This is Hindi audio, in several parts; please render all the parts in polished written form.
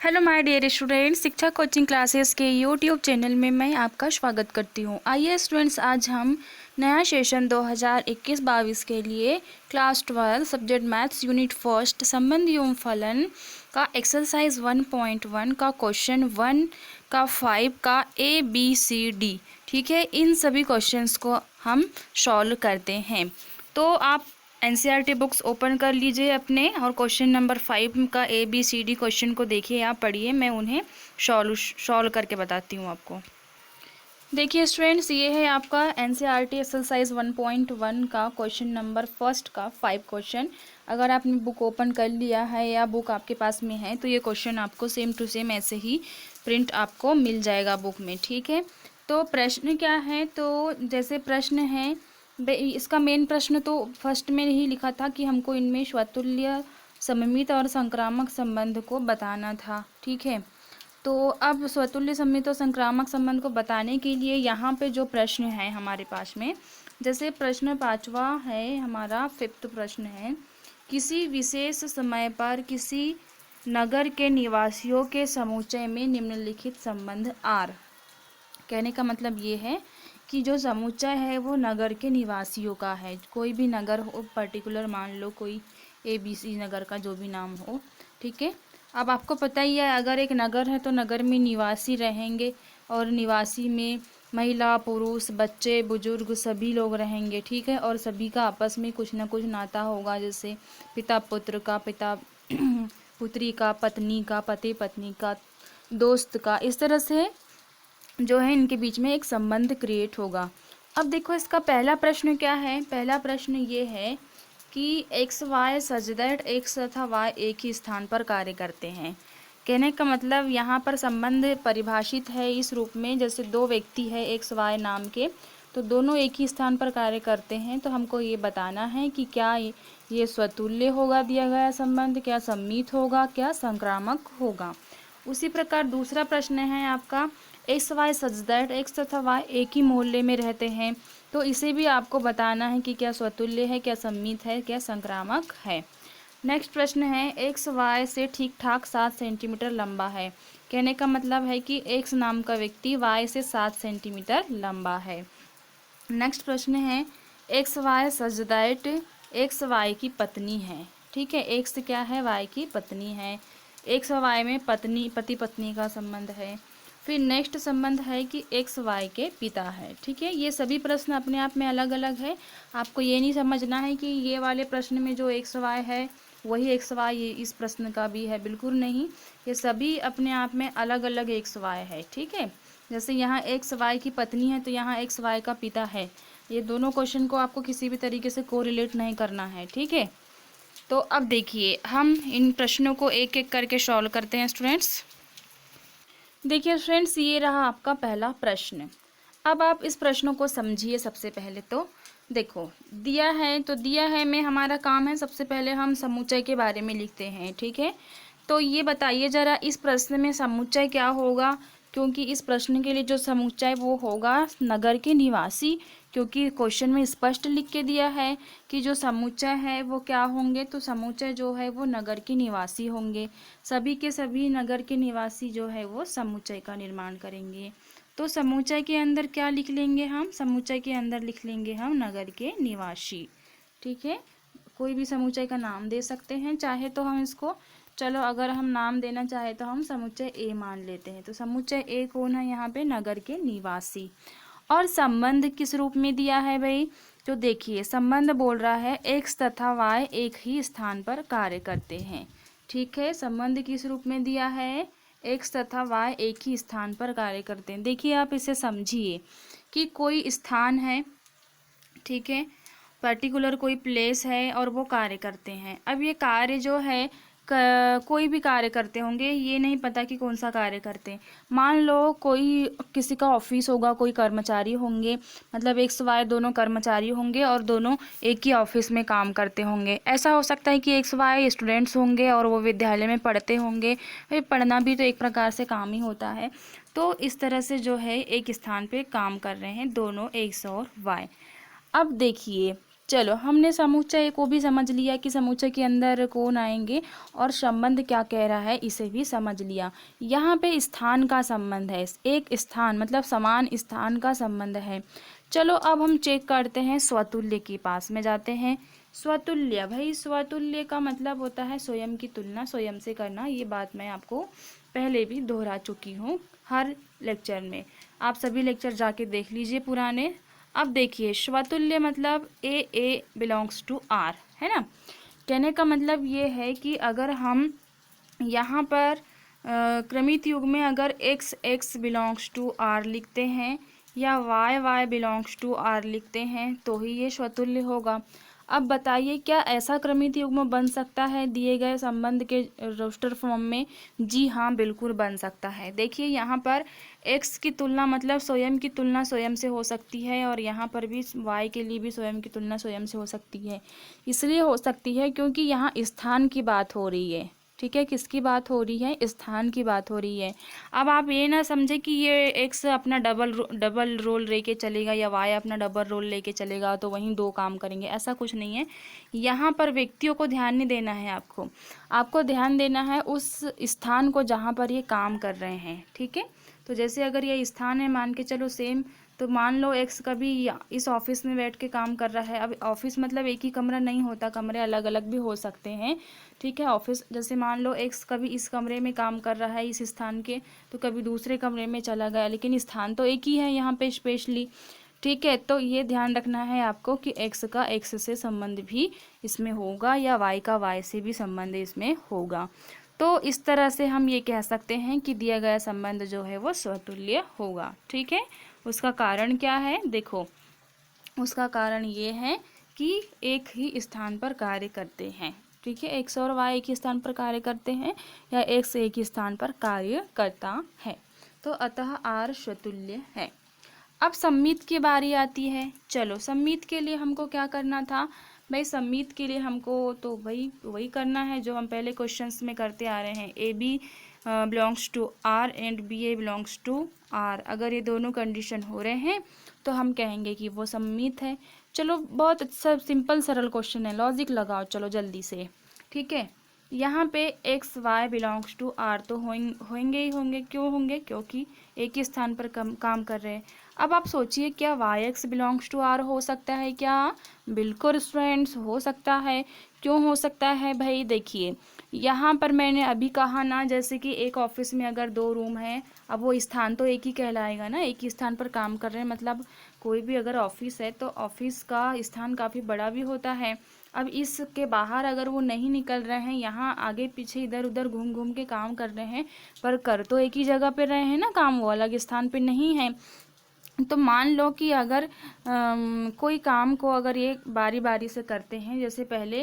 हेलो माय डियर स्टूडेंट्स, शिक्षा कोचिंग क्लासेस के यूट्यूब चैनल में मैं आपका स्वागत करती हूँ। आइए स्टूडेंट्स, आज हम नया सेशन 2021-22 के लिए class 12 subject maths unit first संबंध एवं फलन का एक्सरसाइज 1.1 का क्वेश्चन 1 का 5 का ABCD, ठीक है, इन सभी क्वेश्चंस को हम सॉल्व करते हैं। तो आप एनसीईआरटी बुक्स ओपन कर लीजिए अपने और क्वेश्चन नंबर 5 का ABCD क्वेश्चन को देखिए, आप पढ़िए, मैं उन्हें सॉल्व करके बताती हूँ आपको। देखिए स्टूडेंट्स, ये है आपका एनसीईआरटी एक्सरसाइज 1.1 का क्वेश्चन नंबर फर्स्ट का 5 क्वेश्चन। अगर आपने बुक ओपन कर लिया है या बुक आपके पास में है तो ये क्वेश्चन आपको सेम टू सेम ऐसे ही प्रिंट आपको मिल जाएगा बुक में, ठीक है। तो प्रश्न क्या है, तो जैसे प्रश्न है, इसका मेन प्रश्न तो फर्स्ट में ही लिखा था कि हमको इनमें स्वतुल्य, सममित और संक्रामक संबंध को बताना था, ठीक है। तो अब स्वतुल्य, सममित और संक्रामक संबंध को बताने के लिए यहाँ पे जो प्रश्न है हमारे पास में, जैसे प्रश्न 5वां है हमारा, 5th प्रश्न है, किसी विशेष समय पर किसी नगर के निवासियों के समुच्चय में निम्नलिखित संबंध आर। कहने का मतलब ये है कि जो समुच्चय है वो नगर के निवासियों का है। कोई भी नगर हो, पर्टिकुलर मान लो कोई ABC नगर का जो भी नाम हो, ठीक है। अब आपको पता ही है, अगर एक नगर है तो नगर में निवासी रहेंगे और निवासी में महिला, पुरुष, बच्चे, बुजुर्ग सभी लोग रहेंगे, ठीक है। और सभी का आपस में कुछ ना कुछ नाता होगा, जैसे पिता पुत्र का, पिता पुत्री का, पत्नी का, पति पत्नी का, दोस्त का, इस तरह से जो है इनके बीच में एक संबंध क्रिएट होगा। अब देखो इसका पहला प्रश्न क्या है। पहला प्रश्न ये है कि X Y such that X तथा वाई एक ही स्थान पर कार्य करते हैं। कहने का मतलब यहाँ पर संबंध परिभाषित है इस रूप में, जैसे दो व्यक्ति है एक्स वाई नाम के, तो दोनों एक ही स्थान पर कार्य करते हैं। तो हमको ये बताना है कि क्या ये स्वतुल्य होगा दिया गया संबंध, क्या सम्मित होगा, क्या संक्रामक होगा। उसी प्रकार दूसरा प्रश्न है आपका, X Y such that X तथा वाई एक ही मोहल्ले में रहते हैं। तो इसे भी आपको बताना है कि क्या स्वतुल्य है, क्या सम्मित है, क्या संक्रामक है। नेक्स्ट प्रश्न है, एक्स वाई से ठीक ठाक 7 सेंटीमीटर लंबा है। कहने का मतलब है कि एक्स नाम का व्यक्ति वाई से 7 सेंटीमीटर लंबा है। नेक्स्ट प्रश्न है, X Y such that X Y की पत्नी है, ठीक है। एक्स क्या है, वाई की पत्नी है। एक्स वाई में पति पत्नी का संबंध है। फिर नेक्स्ट संबंध है कि एक्स वाई के पिता है, ठीक है। ये सभी प्रश्न अपने आप में अलग अलग है। आपको ये नहीं समझना है कि ये वाले प्रश्न में जो एक्स वाई है वही एक्स वाई इस प्रश्न का भी है, बिल्कुल नहीं। ये सभी अपने आप में अलग अलग एक्स वाई है, ठीक है। जैसे यहाँ एक्स वाई की पत्नी है तो यहाँ एक्स वाई का पिता है। ये दोनों क्वेश्चन को आपको किसी भी तरीके से कोरिलेट नहीं करना है, ठीक है। तो अब देखिए हम इन प्रश्नों को एक एक करके सॉल्व करते हैं स्टूडेंट्स। देखिए फ्रेंड्स, ये रहा आपका पहला प्रश्न। अब आप इस प्रश्नों को समझिए। सबसे पहले तो देखो, दिया है तो दिया है में हमारा काम है, सबसे पहले हम समुच्चय के बारे में लिखते हैं, ठीक है। तो ये बताइए ज़रा इस प्रश्न में समुच्चय क्या होगा, क्योंकि इस प्रश्न के लिए जो समुच्चय वो होगा नगर के निवासी, क्योंकि क्वेश्चन में स्पष्ट लिख के दिया है कि जो समुच्चय है वो क्या होंगे, तो समुच्चय जो है वो नगर के निवासी होंगे। सभी के सभी नगर के निवासी जो है वो समुच्चय का निर्माण करेंगे। तो समुच्चय के अंदर क्या लिख लेंगे हम, समुच्चय के अंदर लिख लेंगे हम नगर के निवासी, ठीक है। कोई भी समुच्चय का नाम दे सकते हैं, चाहे तो हम इसको, चलो अगर हम नाम देना चाहे तो हम समुच्चय ए मान लेते हैं। तो समुच्चय ए कौन है यहाँ पे, नगर के निवासी। और संबंध किस रूप में दिया है भाई, तो देखिए संबंध बोल रहा है एक्स तथा वाई एक ही स्थान पर कार्य करते हैं, ठीक है। संबंध किस रूप में दिया है, एक्स तथा वाई एक ही स्थान पर कार्य करते हैं। देखिए आप इसे समझिए कि कोई स्थान है, ठीक है, पर्टिकुलर कोई प्लेस है और वो कार्य करते हैं। अब ये कार्य जो है कोई भी कार्य करते होंगे, ये नहीं पता कि कौन सा कार्य करते हैं। मान लो कोई किसी का ऑफिस होगा, कोई कर्मचारी होंगे, मतलब एक्स वाई दोनों कर्मचारी होंगे और दोनों एक ही ऑफिस में काम करते होंगे। ऐसा हो सकता है कि एक्स वाई स्टूडेंट्स होंगे और वो विद्यालय में पढ़ते होंगे। भाई पढ़ना भी तो एक प्रकार से काम ही होता है। तो इस तरह से जो है एक स्थान पे काम कर रहे हैं दोनों एक्स और वाई। अब देखिए चलो हमने समुच्चय को भी समझ लिया कि समुच्चय के अंदर कौन आएंगे और संबंध क्या कह रहा है इसे भी समझ लिया। यहाँ पे स्थान का संबंध है, एक स्थान मतलब समान स्थान का संबंध है। चलो अब हम चेक करते हैं स्वतुल्य के पास में जाते हैं। स्वतुल्य, भाई स्वतुल्य का मतलब होता है स्वयं की तुलना स्वयं से करना। ये बात मैं आपको पहले भी दोहरा चुकी हूँ हर लेक्चर में, आप सभी लेक्चर जाके देख लीजिए पुराने। अब देखिए स्वतुल्य मतलब ए बिलोंग्स टू आर, है ना। कहने का मतलब ये है कि अगर हम यहाँ पर क्रमित युग में अगर x बिलोंग्स टू आर लिखते हैं या y बिलोंग्स टू आर लिखते हैं तो ही ये स्वतुल्य होगा। अब बताइए क्या ऐसा क्रमित युग्म बन सकता है दिए गए संबंध के रोस्टर फॉर्म में? जी हाँ, बिल्कुल बन सकता है। देखिए यहाँ पर x की तुलना मतलब स्वयं की तुलना स्वयं से हो सकती है और यहाँ पर भी y के लिए भी स्वयं की तुलना स्वयं से हो सकती है। इसलिए हो सकती है क्योंकि यहाँ स्थान की बात हो रही है। ठीक है, किसकी बात हो रही है? स्थान की बात हो रही है। अब आप ये ना समझे कि ये एक्स अपना डबल रोल लेके चलेगा या वाई अपना डबल रोल लेके चलेगा तो वहीं दो काम करेंगे, ऐसा कुछ नहीं है। यहाँ पर व्यक्तियों को ध्यान नहीं देना है, आपको ध्यान देना है उस स्थान को जहाँ पर ये काम कर रहे हैं। ठीक है, तो जैसे अगर ये स्थान है मान के चलो सेम, तो मान लो एक्स कभी इस ऑफिस में बैठ के काम कर रहा है। अब ऑफिस मतलब एक ही कमरा नहीं होता, कमरे अलग अलग भी हो सकते हैं। ठीक है, ऑफिस जैसे मान लो एक्स कभी इस कमरे में काम कर रहा है इस स्थान के, तो कभी दूसरे कमरे में चला गया, लेकिन स्थान तो एक ही है यहाँ पे स्पेशली। ठीक है, तो ये ध्यान रखना है आपको कि एक्स का एक्स से संबंध भी इसमें होगा या वाई का वाई से भी संबंध इसमें होगा। तो इस तरह से हम ये कह सकते हैं कि दिया गया संबंध जो है वो स्वतुल्य होगा। ठीक है, उसका कारण क्या है? देखो, उसका कारण ये है कि एक ही स्थान पर कार्य करते हैं। ठीक है, एक्स और वाई एक ही स्थान पर कार्य करते हैं या एक्स एक ही स्थान पर कार्य करता है, तो अतः आर स्वतुल्य है। अब सम्मित की बारी आती है। चलो सम्मित के लिए हमको क्या करना था भाई? सम्मित के लिए हमको तो वही करना है जो हम पहले क्वेश्चंस में करते आ रहे हैं। A B belongs to R and B A belongs to R. अगर ये दोनों कंडीशन हो रहे हैं तो हम कहेंगे कि वो सम्मित है। चलो बहुत अच्छा सिंपल सरल क्वेश्चन है, लॉजिक लगाओ चलो जल्दी से। ठीक है, यहाँ पे X Y belongs to R तो होंगे ही होंगे। क्यों होंगे? क्योंकि एक ही स्थान पर काम कर रहे हैं। अब आप सोचिए क्या Y X belongs to R हो सकता है क्या? बिल्कुल स्टूडेंट्स हो सकता है। क्यों हो सकता है भाई? देखिए यहाँ पर मैंने अभी कहा ना, जैसे कि एक ऑफिस में अगर दो रूम हैं, अब वो स्थान तो एक ही कहलाएगा ना, एक ही स्थान पर काम कर रहे हैं। मतलब कोई भी अगर ऑफिस है तो ऑफिस का स्थान काफ़ी बड़ा भी होता है। अब इसके बाहर अगर वो नहीं निकल रहे हैं, यहाँ आगे पीछे इधर उधर घूम घूम के काम कर रहे हैं, पर कर तो एक ही जगह पे रहे हैं ना काम, वो अलग स्थान पे नहीं है। तो मान लो कि अगर कोई काम को अगर ये बारी बारी से करते हैं, जैसे पहले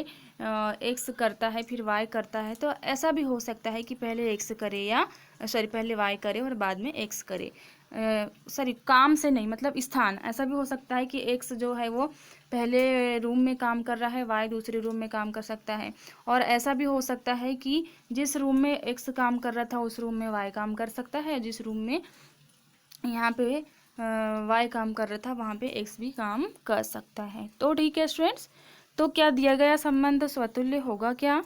एक्स करता है फिर वाई करता है, तो ऐसा भी हो सकता है कि पहले एक्स करे या पहले वाई करे और बाद में एक्स करे। काम से नहीं मतलब स्थान, ऐसा भी हो सकता है कि एक्स जो है वो पहले रूम में काम कर रहा है, वाई दूसरे रूम में काम कर सकता है। और ऐसा भी हो सकता है कि जिस रूम में एक्स काम कर रहा था उस रूम में वाई काम कर सकता है, जिस रूम में यहाँ पे वाई काम कर रहा था वहाँ पे एक्स भी काम कर सकता है। तो ठीक है स्टूडेंट्स, तो क्या दिया गया संबंध स्वतुल्य होगा क्या?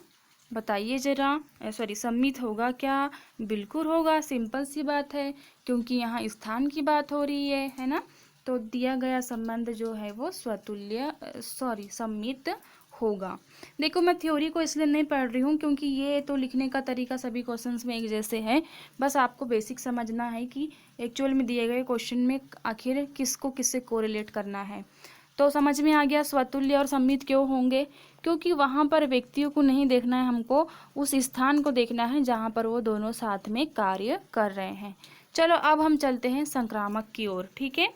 बताइए जरा। सम्मित होगा क्या? बिल्कुल होगा, सिंपल सी बात है, क्योंकि यहाँ स्थान की बात हो रही है ना। तो दिया गया संबंध जो है वो सम्मित होगा। देखो मैं थ्योरी को इसलिए नहीं पढ़ रही हूँ क्योंकि ये तो लिखने का तरीका सभी क्वेश्चंस में एक जैसे है। बस आपको बेसिक समझना है कि एक्चुअल में दिए गए क्वेश्चन में आखिर किसको किससे कोरिलेट करना है। तो समझ में आ गया स्वतुल्य और सम्मित क्यों होंगे? क्योंकि वहाँ पर व्यक्तियों को नहीं देखना है, हमको उस स्थान को देखना है जहाँ पर वो दोनों साथ में कार्य कर रहे हैं। चलो अब हम चलते हैं संक्रामक की ओर। ठीक है,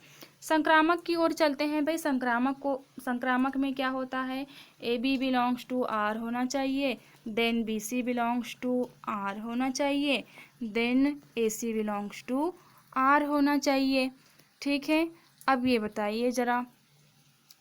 संक्रामक की ओर चलते हैं भाई। संक्रामक में क्या होता है? A B belongs to R होना चाहिए, then B C belongs to R होना चाहिए, then A C belongs to R होना चाहिए। ठीक है, अब ये बताइए जरा,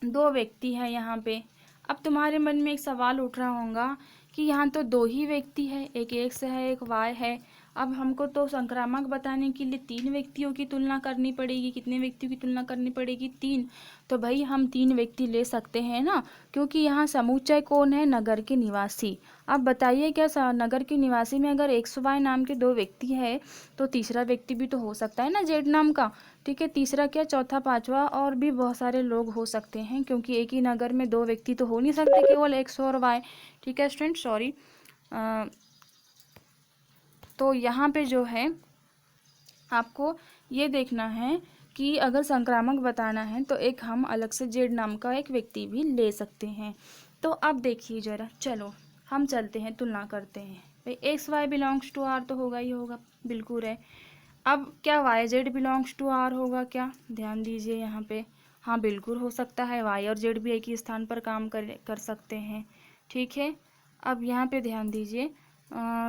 दो व्यक्ति हैं यहाँ पे। अब तुम्हारे मन में एक सवाल उठ रहा होगा कि यहाँ तो दो ही व्यक्ति है, एक एक्स है एक वाई है। अब हमको तो संक्रामक बताने के लिए 3 व्यक्तियों की तुलना करनी पड़ेगी। कितने व्यक्तियों की तुलना करनी पड़ेगी? 3। तो भाई हम 3 व्यक्ति ले सकते हैं ना, क्योंकि यहाँ समुच्चय कौन है? नगर के निवासी। अब बताइए क्या नगर के निवासी में अगर XY नाम के 2 व्यक्ति है तो तीसरा व्यक्ति भी तो हो सकता है ना Z नाम का। ठीक है, तीसरा क्या, चौथा, पांचवा और भी बहुत सारे लोग हो सकते हैं, क्योंकि एक ही नगर में 2 व्यक्ति तो हो नहीं सकते, केवल X और Y। ठीक है स्टूडेंट, सॉरी। तो यहाँ पे जो है आपको ये देखना है कि अगर संक्रामक बताना है तो एक हम अलग से Z नाम का एक व्यक्ति भी ले सकते हैं। तो अब देखिए ज़रा, चलो हम चलते हैं, तुलना करते हैं। भाई XY बिलोंग्स टू R तो होगा ही होगा, बिल्कुल है। अब क्या YZ बिलोंग्स टू R होगा क्या? ध्यान दीजिए यहाँ पे, हाँ बिल्कुल हो सकता है। Y और Z भी एक ही स्थान पर काम कर सकते हैं। ठीक है, अब यहाँ पे ध्यान दीजिए,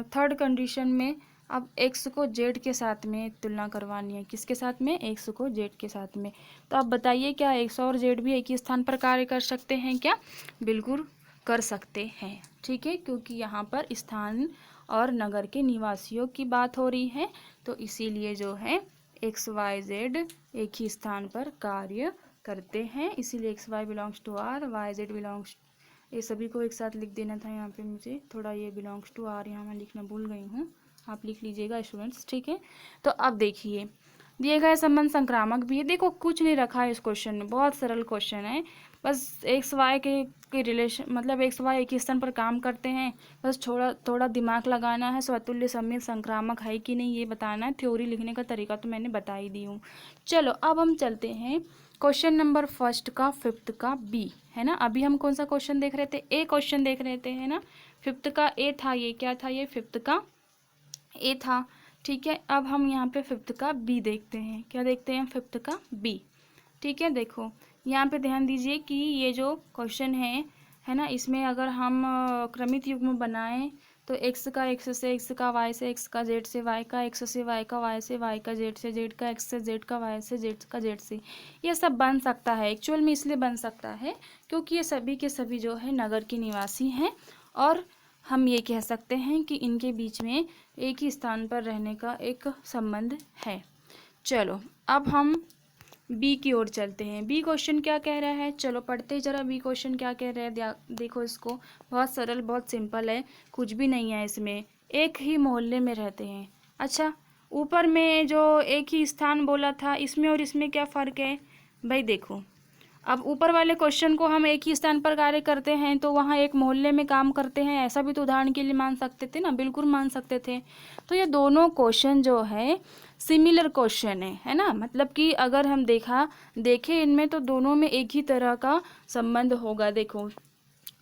थर्ड कंडीशन में अब X को Z के साथ में तुलना करवानी है। किसके साथ में? X को Z के साथ में। तो अब बताइए क्या X और Z भी एक ही स्थान पर कार्य कर सकते हैं क्या? बिल्कुल कर सकते हैं। ठीक है, क्योंकि यहाँ पर स्थान और नगर के निवासियों की बात हो रही है, तो इसीलिए जो है XYZ एक ही स्थान पर कार्य करते हैं, इसीलिए XY belongs to R, YZ belongs, ये सभी को एक साथ लिख देना था यहाँ पे मुझे थोड़ा, ये बिलोंग्स टू R यहाँ मैं लिखना भूल गई हूँ, आप लिख लीजिएगा स्टूडेंट्स। ठीक है, तो अब देखिए दिए गए संबंध संक्रामक भी है। देखो कुछ नहीं रखा है इस क्वेश्चन में, बहुत सरल क्वेश्चन है। बस XY के रिलेशन, मतलब XY एक ही स्थान पर काम करते हैं, बस थोड़ा थोड़ा दिमाग लगाना है। स्वतुल्य सम्मित संक्रामक है कि नहीं ये बताना है। थ्योरी लिखने का तरीका तो मैंने बता ही दी हूँ। चलो अब हम चलते हैं क्वेश्चन नंबर फर्स्ट का, फिफ्थ का B है ना। अभी हम कौन सा क्वेश्चन देख रहे थे? A क्वेश्चन देख रहे थे, है ना। फिफ्थ का A था, ये क्या था? ये फिफ्थ का A था। ठीक है, अब हम यहाँ पे फिफ्थ का B देखते हैं। क्या देखते हैं? फिफ्थ का B। ठीक है, देखो यहाँ पे ध्यान दीजिए कि ये जो क्वेश्चन है ना, इसमें अगर हम क्रमित युग्म बनाएं तो X का X से, X का Y से, X का Z से, Y का X से, Y का Y से, Y का Z से, Z का X से, Z का Y से, Z का Z से, ये सब बन सकता है। एक्चुअल में इसलिए बन सकता है क्योंकि ये सभी के सभी जो है नगर के निवासी हैं, और हम ये कह सकते हैं कि इनके बीच में एक ही स्थान पर रहने का एक संबंध है। चलो अब हम बी की ओर चलते हैं। बी क्वेश्चन क्या कह रहा है? चलो पढ़ते ही जरा बी क्वेश्चन क्या कह रहा है। देखो इसको, बहुत सरल, बहुत सिंपल है, कुछ भी नहीं है इसमें। एक ही मोहल्ले में रहते हैं। अच्छा, ऊपर में जो एक ही स्थान बोला था, इसमें और इसमें क्या फ़र्क है? भाई देखो, अब ऊपर वाले क्वेश्चन को हम एक ही स्थान पर कार्य करते हैं तो वहाँ एक मोहल्ले में काम करते हैं, ऐसा भी तो उदाहरण के लिए मान सकते थे ना, बिल्कुल मान सकते थे। तो ये दोनों क्वेश्चन जो है सिमिलर क्वेश्चन है ना, मतलब कि अगर हम देखें इनमें तो दोनों में एक ही तरह का संबंध होगा। देखो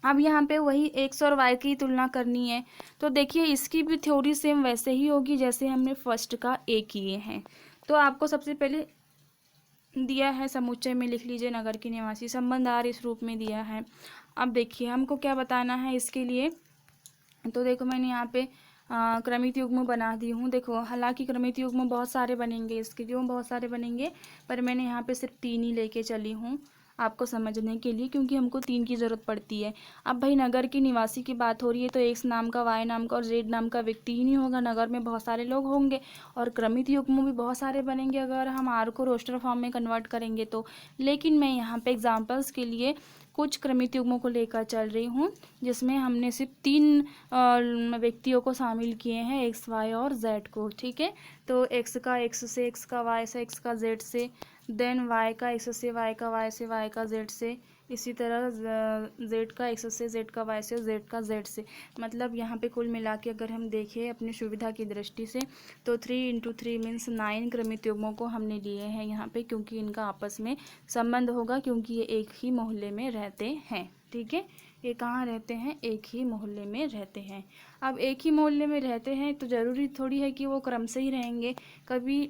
अब यहाँ पे वही X और Y की तुलना करनी है, तो देखिए इसकी भी थ्योरी सेम वैसे ही होगी जैसे हमने फर्स्ट का A किए हैं। तो आपको सबसे पहले दिया है, समुच्चय में लिख लीजिए नगर के निवासी, संबंध आर इस रूप में दिया है। अब देखिए हमको क्या बताना है इसके लिए, तो देखो मैंने यहाँ पे क्रमित युग्म बना दी हूँ। देखो हालांकि क्रमित युग्म बहुत सारे बनेंगे, इसके क्यों बहुत सारे बनेंगे, पर मैंने यहाँ पे सिर्फ 3 ही लेके चली हूँ आपको समझने के लिए, क्योंकि हमको 3 की ज़रूरत पड़ती है। अब भाई नगर के निवासी की बात हो रही है तो X नाम का, Y नाम का और Z नाम का व्यक्ति ही नहीं होगा, नगर में बहुत सारे लोग होंगे, और क्रमित युग्म भी बहुत सारे बनेंगे अगर हम R को रोस्टर फॉर्म में कन्वर्ट करेंगे तो। लेकिन मैं यहाँ पे एग्जाम्पल्स के लिए कुछ क्रमित युग्मों को लेकर चल रही हूँ, जिसमें हमने सिर्फ 3 व्यक्तियों को शामिल किए हैं, X, Y और Z को। ठीक है, तो X का X से, X का Y से, X का Z से, देन Y का X से, Y का Y से, Y का Z से, इसी तरह Z का X से, Z का Y से और Z का Z से। मतलब यहाँ पे कुल मिला के अगर हम देखें अपनी सुविधा की दृष्टि से तो 3 × 3 मीन्स 9 क्रमित युग्मों को हमने लिए हैं यहाँ पे, क्योंकि इनका आपस में संबंध होगा, क्योंकि ये एक ही मोहल्ले में रहते हैं। ठीक है, ये कहाँ रहते हैं? एक ही मोहल्ले में रहते हैं। अब एक ही मोहल्ले में रहते हैं तो ज़रूरी थोड़ी है कि वो क्रम से ही रहेंगे। कभी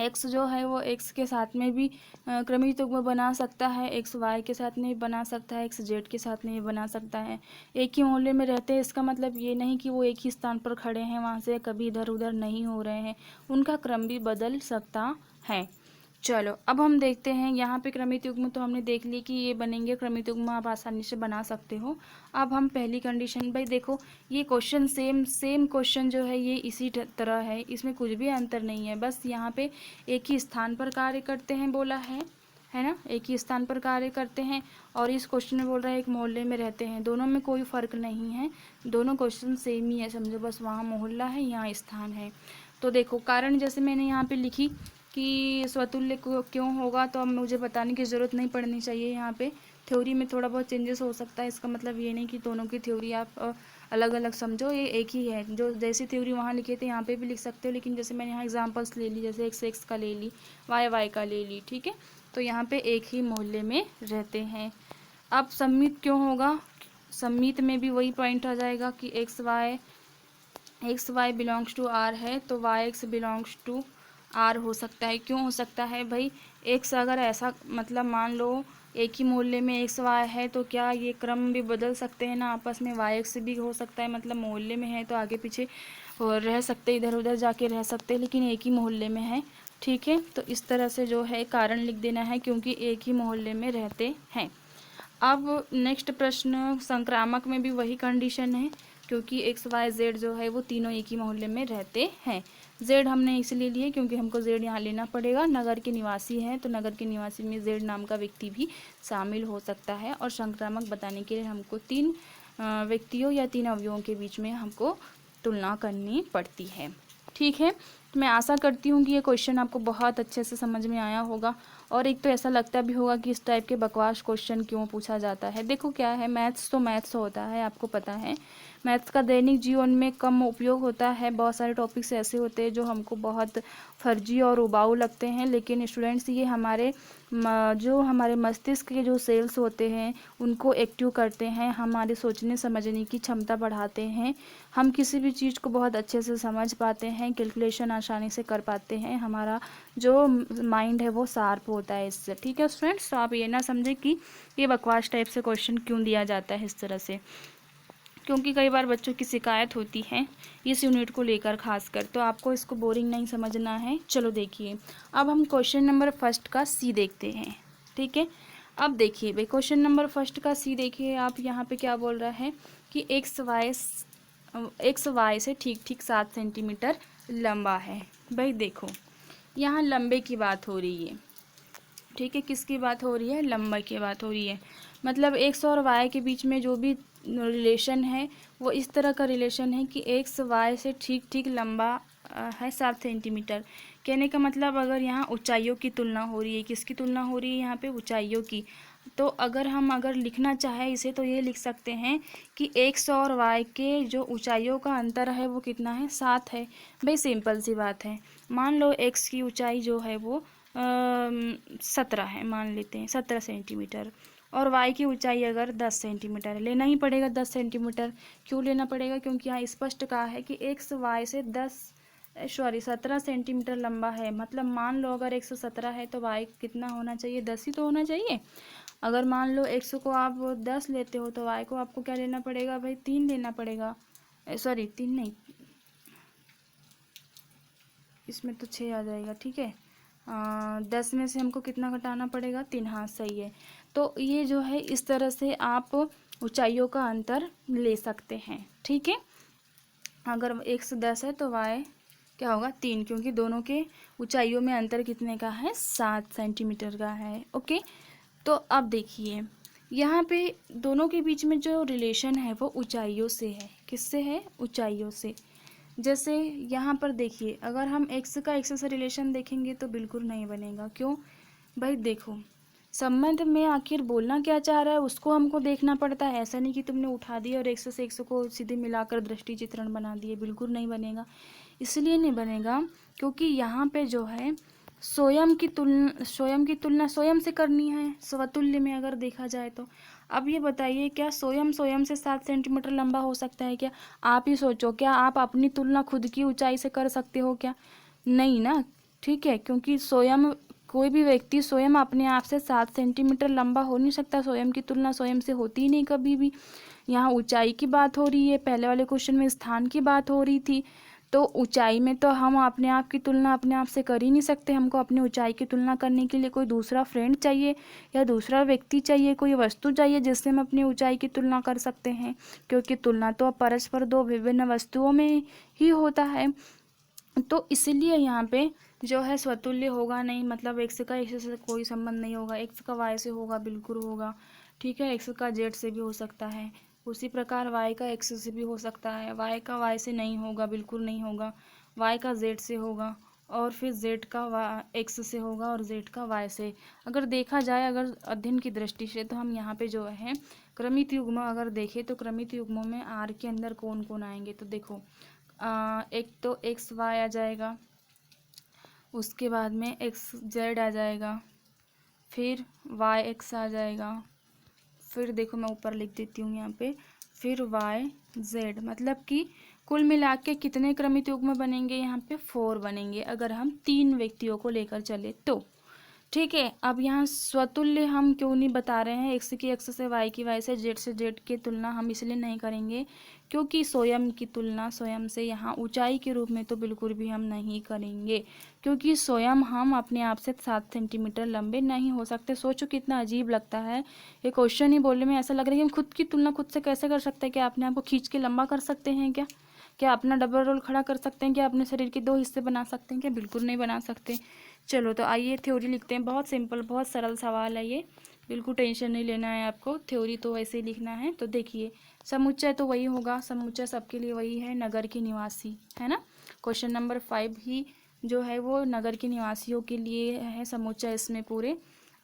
X जो है वो X के साथ में भी क्रमित युग्म बना सकता है, X Y के साथ में भी बना सकता है, X Z के साथ में भी बना सकता है। एक ही मोहल्ले में रहते हैं इसका मतलब ये नहीं कि वो एक ही स्थान पर खड़े हैं, वहाँ से कभी इधर उधर नहीं हो रहे हैं, उनका क्रम भी बदल सकता है। चलो अब हम देखते हैं यहाँ पे क्रमित युग्म तो हमने देख ली कि ये बनेंगे क्रमित युग्म, आप आसानी से बना सकते हो। अब हम पहली कंडीशन, भाई देखो ये क्वेश्चन सेम क्वेश्चन जो है ये इसी तरह है, इसमें कुछ भी अंतर नहीं है, बस यहाँ पे एक ही स्थान पर कार्य करते हैं बोला है ना, एक ही स्थान पर कार्य करते हैं। और इस क्वेश्चन में बोल रहा है एक मोहल्ले में रहते हैं, दोनों में कोई फ़र्क नहीं है, दोनों क्वेश्चन सेम ही है, समझो बस वहाँ मोहल्ला है यहाँ स्थान है। तो देखो कारण जैसे मैंने यहाँ पे लिखी कि स्वतुल्य क्यों होगा, तो अब मुझे बताने की ज़रूरत नहीं पड़नी चाहिए। यहाँ पे थ्योरी में थोड़ा बहुत चेंजेस हो सकता है, इसका मतलब ये नहीं कि दोनों की थ्योरी आप अलग अलग समझो, ये एक ही है। जो जैसी थ्योरी वहाँ लिखे थे यहाँ पे भी लिख सकते हो, लेकिन जैसे मैंने यहाँ एग्जांपल्स ले ली, जैसे x का ले ली, y का ले ली, ठीक है। तो यहाँ पे एक ही मोहल्ले में रहते हैं। अब सम्मित क्यों होगा, सम्मित में भी वही पॉइंट आ जाएगा कि X Y belongs to R है, तो Y X belongs to R हो सकता है। क्यों हो सकता है भाई, एक्स अगर ऐसा मतलब मान लो एक ही मोहल्ले में एक्स वाई है, तो क्या ये क्रम भी बदल सकते हैं ना आपस में, वाई एक्स भी हो सकता है, मतलब मोहल्ले में है तो आगे पीछे और रह सकते, इधर उधर जाके रह सकते, लेकिन एक ही मोहल्ले में है, ठीक है। तो इस तरह से जो है कारण लिख देना है, क्योंकि एक ही मोहल्ले में रहते हैं। अब नेक्स्ट प्रश्न, संक्रामक में भी वही कंडीशन है, क्योंकि एक्स वाई जेड जो है वो तीनों एक ही मोहल्ले में रहते हैं। जेड हमने इसलिए लिए क्योंकि हमको जेड यहाँ लेना पड़ेगा, नगर के निवासी हैं तो नगर के निवासी में जेड नाम का व्यक्ति भी शामिल हो सकता है। और संक्रामक बताने के लिए हमको 3 व्यक्तियों या 3 अवयवों के बीच में हमको तुलना करनी पड़ती है, ठीक है। तो मैं आशा करती हूँ कि ये क्वेश्चन आपको बहुत अच्छे से समझ में आया होगा। और एक तो ऐसा लगता भी होगा कि इस टाइप के बकवास क्वेश्चन क्यों पूछा जाता है। देखो क्या है, मैथ्स तो मैथ्स होता है, आपको पता है मैथ्स का दैनिक जीवन में कम उपयोग होता है। बहुत सारे टॉपिक्स ऐसे होते हैं जो हमको बहुत फर्जी और उबाऊ लगते हैं, लेकिन स्टूडेंट्स ये जो हमारे मस्तिष्क के जो सेल्स होते हैं उनको एक्टिव करते हैं, हमारे सोचने समझने की क्षमता बढ़ाते हैं, हम किसी भी चीज़ को बहुत अच्छे से समझ पाते हैं, कैलकुलेशन आसानी से कर पाते हैं, हमारा जो माइंड है वो शार्प होता है इससे, ठीक है स्टूडेंट्स। तो आप ये ना समझे कि ये बकवास टाइप से क्वेश्चन क्यों दिया जाता है इस तरह से, क्योंकि कई बार बच्चों की शिकायत होती है इस यूनिट को लेकर खासकर, तो आपको इसको बोरिंग नहीं समझना है। चलो देखिए अब हम क्वेश्चन नंबर फर्स्ट का सी देखते हैं, ठीक है। अब देखिए भाई क्वेश्चन नंबर फर्स्ट का सी देखिए आप, यहाँ पे क्या बोल रहा है कि एक्स वाई से ठीक 7 सेंटीमीटर लंबा है। भाई देखो यहाँ लंबे की बात हो रही है, ठीक है, किसकी बात हो रही है, लंबाई की बात हो रही है। मतलब एक्स और वाई के बीच में जो भी रिलेशन है वो इस तरह का रिलेशन है कि एक्स वाई से ठीक लंबा है 7 सेंटीमीटर। कहने का मतलब अगर यहाँ ऊंचाइयों की तुलना हो रही है, किसकी तुलना हो रही है यहाँ पे, ऊंचाइयों की। तो अगर लिखना चाहे इसे तो ये लिख सकते हैं कि एक्स और वाई के जो ऊंचाइयों का अंतर है वो कितना है, 7 है। भाई सिंपल सी बात है, मान लो एक्स की ऊंचाई जो है वो 17 है, मान लेते हैं 17 सेंटीमीटर, और वाई की ऊंचाई अगर 10 सेंटीमीटर है, लेना ही पड़ेगा 10 सेंटीमीटर। क्यों लेना पड़ेगा, क्योंकि यहाँ स्पष्ट कहा है कि एक्स वाई से 17 सेंटीमीटर लंबा है। मतलब मान लो अगर 117 है तो वाई कितना होना चाहिए, 10 ही तो होना चाहिए। अगर मान लो एक्स को आप 10 लेते हो तो वाई को आपको क्या लेना पड़ेगा भाई, 3 लेना पड़ेगा, 3 नहीं, इसमें तो 6 आ जाएगा, ठीक है। 10 में से हमको कितना घटाना पड़ेगा, 3, हाँ सही है। तो ये जो है इस तरह से आप ऊंचाइयों का अंतर ले सकते हैं, ठीक है। अगर x 10 है तो y क्या होगा, 3, क्योंकि दोनों के ऊंचाइयों में अंतर कितने का है, 7 सेंटीमीटर का है, ओके। तो अब देखिए यहाँ पे दोनों के बीच में जो रिलेशन है वो ऊंचाइयों से है, किससे है, ऊंचाइयों से। जैसे यहाँ पर देखिए अगर हम x का x से रिलेशन देखेंगे तो बिल्कुल नहीं बनेगा। क्यों भाई, देखो संबंध में आखिर बोलना क्या चाह रहा है उसको हमको देखना पड़ता है, ऐसा नहीं कि तुमने उठा दिया और x से x को सीधे मिलाकर दृष्टि चित्रण बना दिए, बिल्कुल नहीं बनेगा। इसलिए नहीं बनेगा क्योंकि यहाँ पे जो है स्वयं की तुलना स्वयं से करनी है, स्वतुल्य में अगर देखा जाए तो। अब ये बताइए क्या स्वयं से 7 सेंटीमीटर लंबा हो सकता है क्या, आप ही सोचो, क्या आप अपनी तुलना खुद की ऊंचाई से कर सकते हो क्या, नहीं ना, ठीक है। क्योंकि कोई भी व्यक्ति स्वयं अपने आप से 7 सेंटीमीटर लंबा हो नहीं सकता, स्वयं की तुलना स्वयं से होती ही नहीं कभी भी। यहाँ ऊंचाई की बात हो रही है, पहले वाले क्वेश्चन में स्थान की बात हो रही थी, तो ऊंचाई में तो हम अपने आप की तुलना अपने आप से कर ही नहीं सकते। हमको अपनी ऊंचाई की तुलना करने के लिए कोई दूसरा फ्रेंड चाहिए या दूसरा व्यक्ति चाहिए, कोई वस्तु चाहिए जिससे हम अपनी ऊंचाई की तुलना कर सकते हैं, क्योंकि तुलना तो परस्पर दो विभिन्न वस्तुओं में ही होता है। तो इसीलिए यहाँ पे जो है स्वतुल्य होगा नहीं, मतलब एक्स का एक्स से कोई संबंध नहीं होगा, एक्स का वाई से होगा, बिल्कुल होगा। ठीक है, एक्स का जेड से भी हो सकता है, उसी प्रकार वाई का एक्स से भी हो सकता है। वाई का वाई से नहीं होगा, बिल्कुल नहीं होगा। वाई का जेड से होगा, और फिर जेड का एक्स से होगा, और जेड का वाई से। अगर देखा जाए, अगर अध्ययन की दृष्टि से, तो हम यहाँ पे जो है क्रमित युग्म अगर देखें तो क्रमित युग्मों में आर के अंदर कौन कौन आएंगे, तो देखो एक तो एक्स वाई आ जाएगा, उसके बाद में एक्स जेड आ जाएगा, फिर वाई एक्स आ जाएगा, फिर देखो मैं ऊपर लिख देती हूँ यहाँ पे, फिर वाई जेड। मतलब कि कुल मिला के कितने क्रमित युग्म बनेंगे, यहाँ पे 4 बनेंगे अगर हम 3 व्यक्तियों को लेकर चले तो। ठीक है, अब यहाँ स्वतुल्य हम क्यों नहीं बता रहे हैं, एक्स की एक्स से, वाई की वाई से, जेड की तुलना हम इसलिए नहीं करेंगे क्योंकि स्वयं की तुलना स्वयं से यहाँ ऊंचाई के रूप में तो बिल्कुल भी हम नहीं करेंगे, क्योंकि स्वयं हम अपने आप से 7 सेंटीमीटर लंबे नहीं हो सकते। सोचो कितना अजीब लगता है ये क्वेश्चन ही बोलने में, ऐसा लग रहा है कि हम खुद की तुलना खुद से कैसे कर सकते हैं। क्या अपने आप को खींच के लंबा कर सकते हैं क्या अपना डबल रोल खड़ा कर सकते हैं, क्या अपने शरीर के 2 हिस्से बना सकते हैं, क्या बिल्कुल नहीं बना सकते। चलो तो आइए थ्योरी लिखते हैं। बहुत सिंपल, बहुत सरल सवाल है ये, बिल्कुल टेंशन नहीं लेना है आपको, थ्योरी तो वैसे ही लिखना है। तो देखिए, समुच्चय तो वही होगा, समुच्चय सबके लिए वही है, नगर के निवासी, है ना। क्वेश्चन नंबर 5 ही जो है वो नगर के निवासियों के लिए है समुच्चय इसमें पूरे।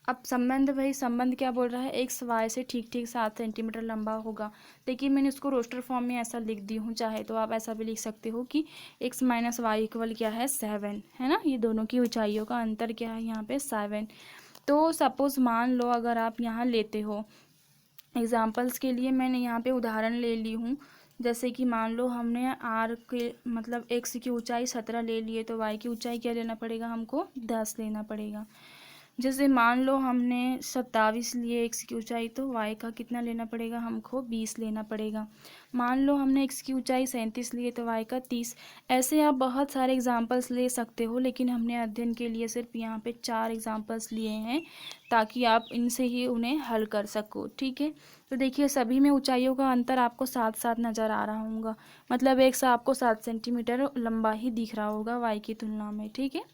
अब संबंध, भाई संबंध क्या बोल रहा है, एक्स वाई से ठीक ठीक 7 सेंटीमीटर लंबा होगा। देखिए मैंने इसको रोस्टर फॉर्म में ऐसा लिख दी हूँ, चाहे तो आप ऐसा भी लिख सकते हो कि एक्स माइनस वाई इक्वल क्या है 7, है ना। ये दोनों की ऊंचाइयों का अंतर क्या है यहाँ पे 7। तो सपोज मान लो अगर आप यहाँ लेते हो, एग्जाम्पल्स के लिए मैंने यहाँ पे उदाहरण ले ली हूँ, जैसे कि मान लो हमने आर के मतलब एक्स की ऊंचाई 17 ले लिए, तो वाई की ऊंचाई क्या लेना पड़ेगा, हमको 10 लेना पड़ेगा। जैसे मान लो हमने 27 लिए एक्स की ऊंचाई, तो वाई का कितना लेना पड़ेगा, हमको 20 लेना पड़ेगा। मान लो हमने एक्स की ऊंचाई 37 लिए, तो वाई का 30। ऐसे आप बहुत सारे एग्जांपल्स ले सकते हो, लेकिन हमने अध्ययन के लिए सिर्फ यहाँ पे 4 एग्जांपल्स लिए हैं, ताकि आप इनसे ही उन्हें हल कर सको। ठीक है, तो देखिए सभी में ऊंचाइयों का अंतर आपको साथ साथ नज़र आ रहा होगा, मतलब एक सा आपको 7 सेंटीमीटर लंबा ही दिख रहा होगा वाई की तुलना में। ठीक है,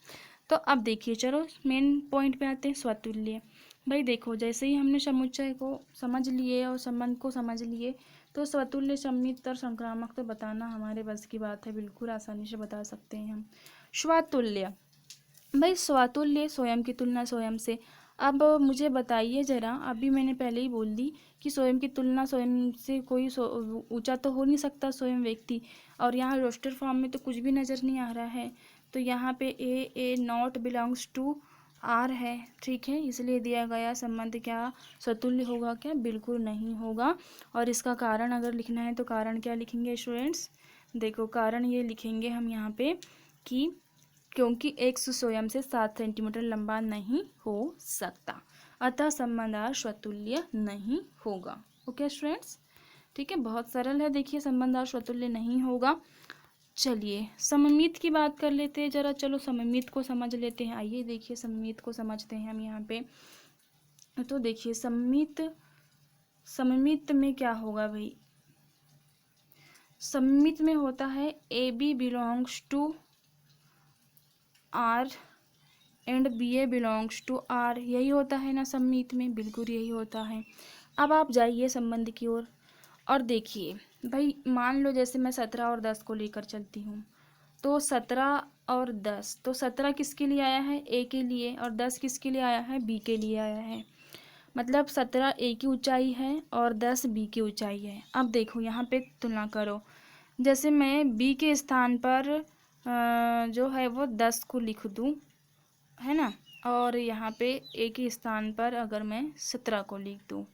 तो अब देखिए चलो मेन पॉइंट पे आते हैं, स्वतुल्य। भाई देखो, जैसे ही हमने समुच्चय को समझ लिए और संबंध को समझ लिए, तो स्वतुल्य, सम्मित और संक्रामक तो बताना हमारे बस की बात है, बिल्कुल आसानी से बता सकते हैं हम। स्वतुल्य, भाई स्वतुल्य स्वयं की तुलना स्वयं से। अब मुझे बताइए ज़रा, अभी मैंने पहले ही बोल दी कि स्वयं की तुलना स्वयं से कोई ऊंचा तो हो नहीं सकता स्वयं व्यक्ति, और यहाँ रोस्टर फॉर्म में तो कुछ भी नज़र नहीं आ रहा है। तो यहाँ पे ए नॉट बिलोंग्स टू आर है, ठीक है, इसलिए दिया गया संबंध क्या स्वतुल्य होगा, क्या बिल्कुल नहीं होगा। और इसका कारण अगर लिखना है तो कारण क्या लिखेंगे स्टूडेंट्स, देखो कारण ये लिखेंगे हम यहाँ पे कि क्योंकि एक्स स्वयं से 7 सेंटीमीटर लंबा नहीं हो सकता, अतः संबंध आर स्वतुल्य नहीं होगा। ओके स्टूडेंट्स, ठीक है, बहुत सरल है। देखिए संबंध आर स्वतुल्य नहीं होगा। चलिए सममित की बात कर लेते हैं जरा, चलो सममित को समझ लेते हैं। आइए देखिए सममित को समझते हैं हम यहाँ पे। तो देखिए सममित में क्या होगा भाई, सममित में होता है A B belongs to R and B A belongs to R, यही होता है ना सममित में, बिल्कुल यही होता है। अब आप जाइए संबंध की ओर और देखिए भाई, मान लो जैसे मैं 17 और 10 को लेकर चलती हूँ, तो 17 और 10, तो 17 किसके लिए आया है, ए के लिए, और 10 किसके लिए आया है, बी के लिए आया है। मतलब 17 ए की ऊंचाई है और 10 बी की ऊंचाई है। अब देखो यहाँ पे तुलना करो, जैसे मैं बी के स्थान पर जो है वो 10 को लिख दूँ, है ना, और यहाँ पे ए के स्थान पर अगर मैं 17 को लिख दूँ,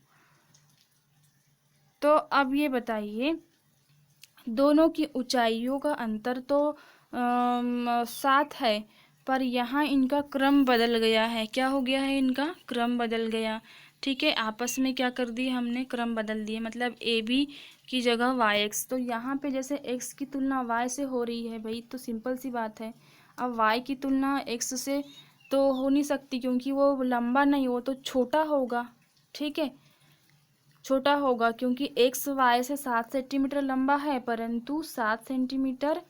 तो अब ये बताइए दोनों की ऊंचाइयों का अंतर तो 7 है, पर यहाँ इनका क्रम बदल गया है। क्या हो गया है, इनका क्रम बदल गया। ठीक है, आपस में क्या कर दिए हमने, क्रम बदल दिए। मतलब ए बी की जगह वाई एक्स। तो यहाँ पे जैसे एक्स की तुलना वाई से हो रही है भाई, तो सिंपल सी बात है, अब वाई की तुलना एक्स से तो हो नहीं सकती, क्योंकि वो लंबा नहीं, वो तो छोटा होगा। ठीक है, छोटा होगा, क्योंकि एक्स वाई से 7 सेंटीमीटर लंबा है, परंतु 7 सेंटीमीटर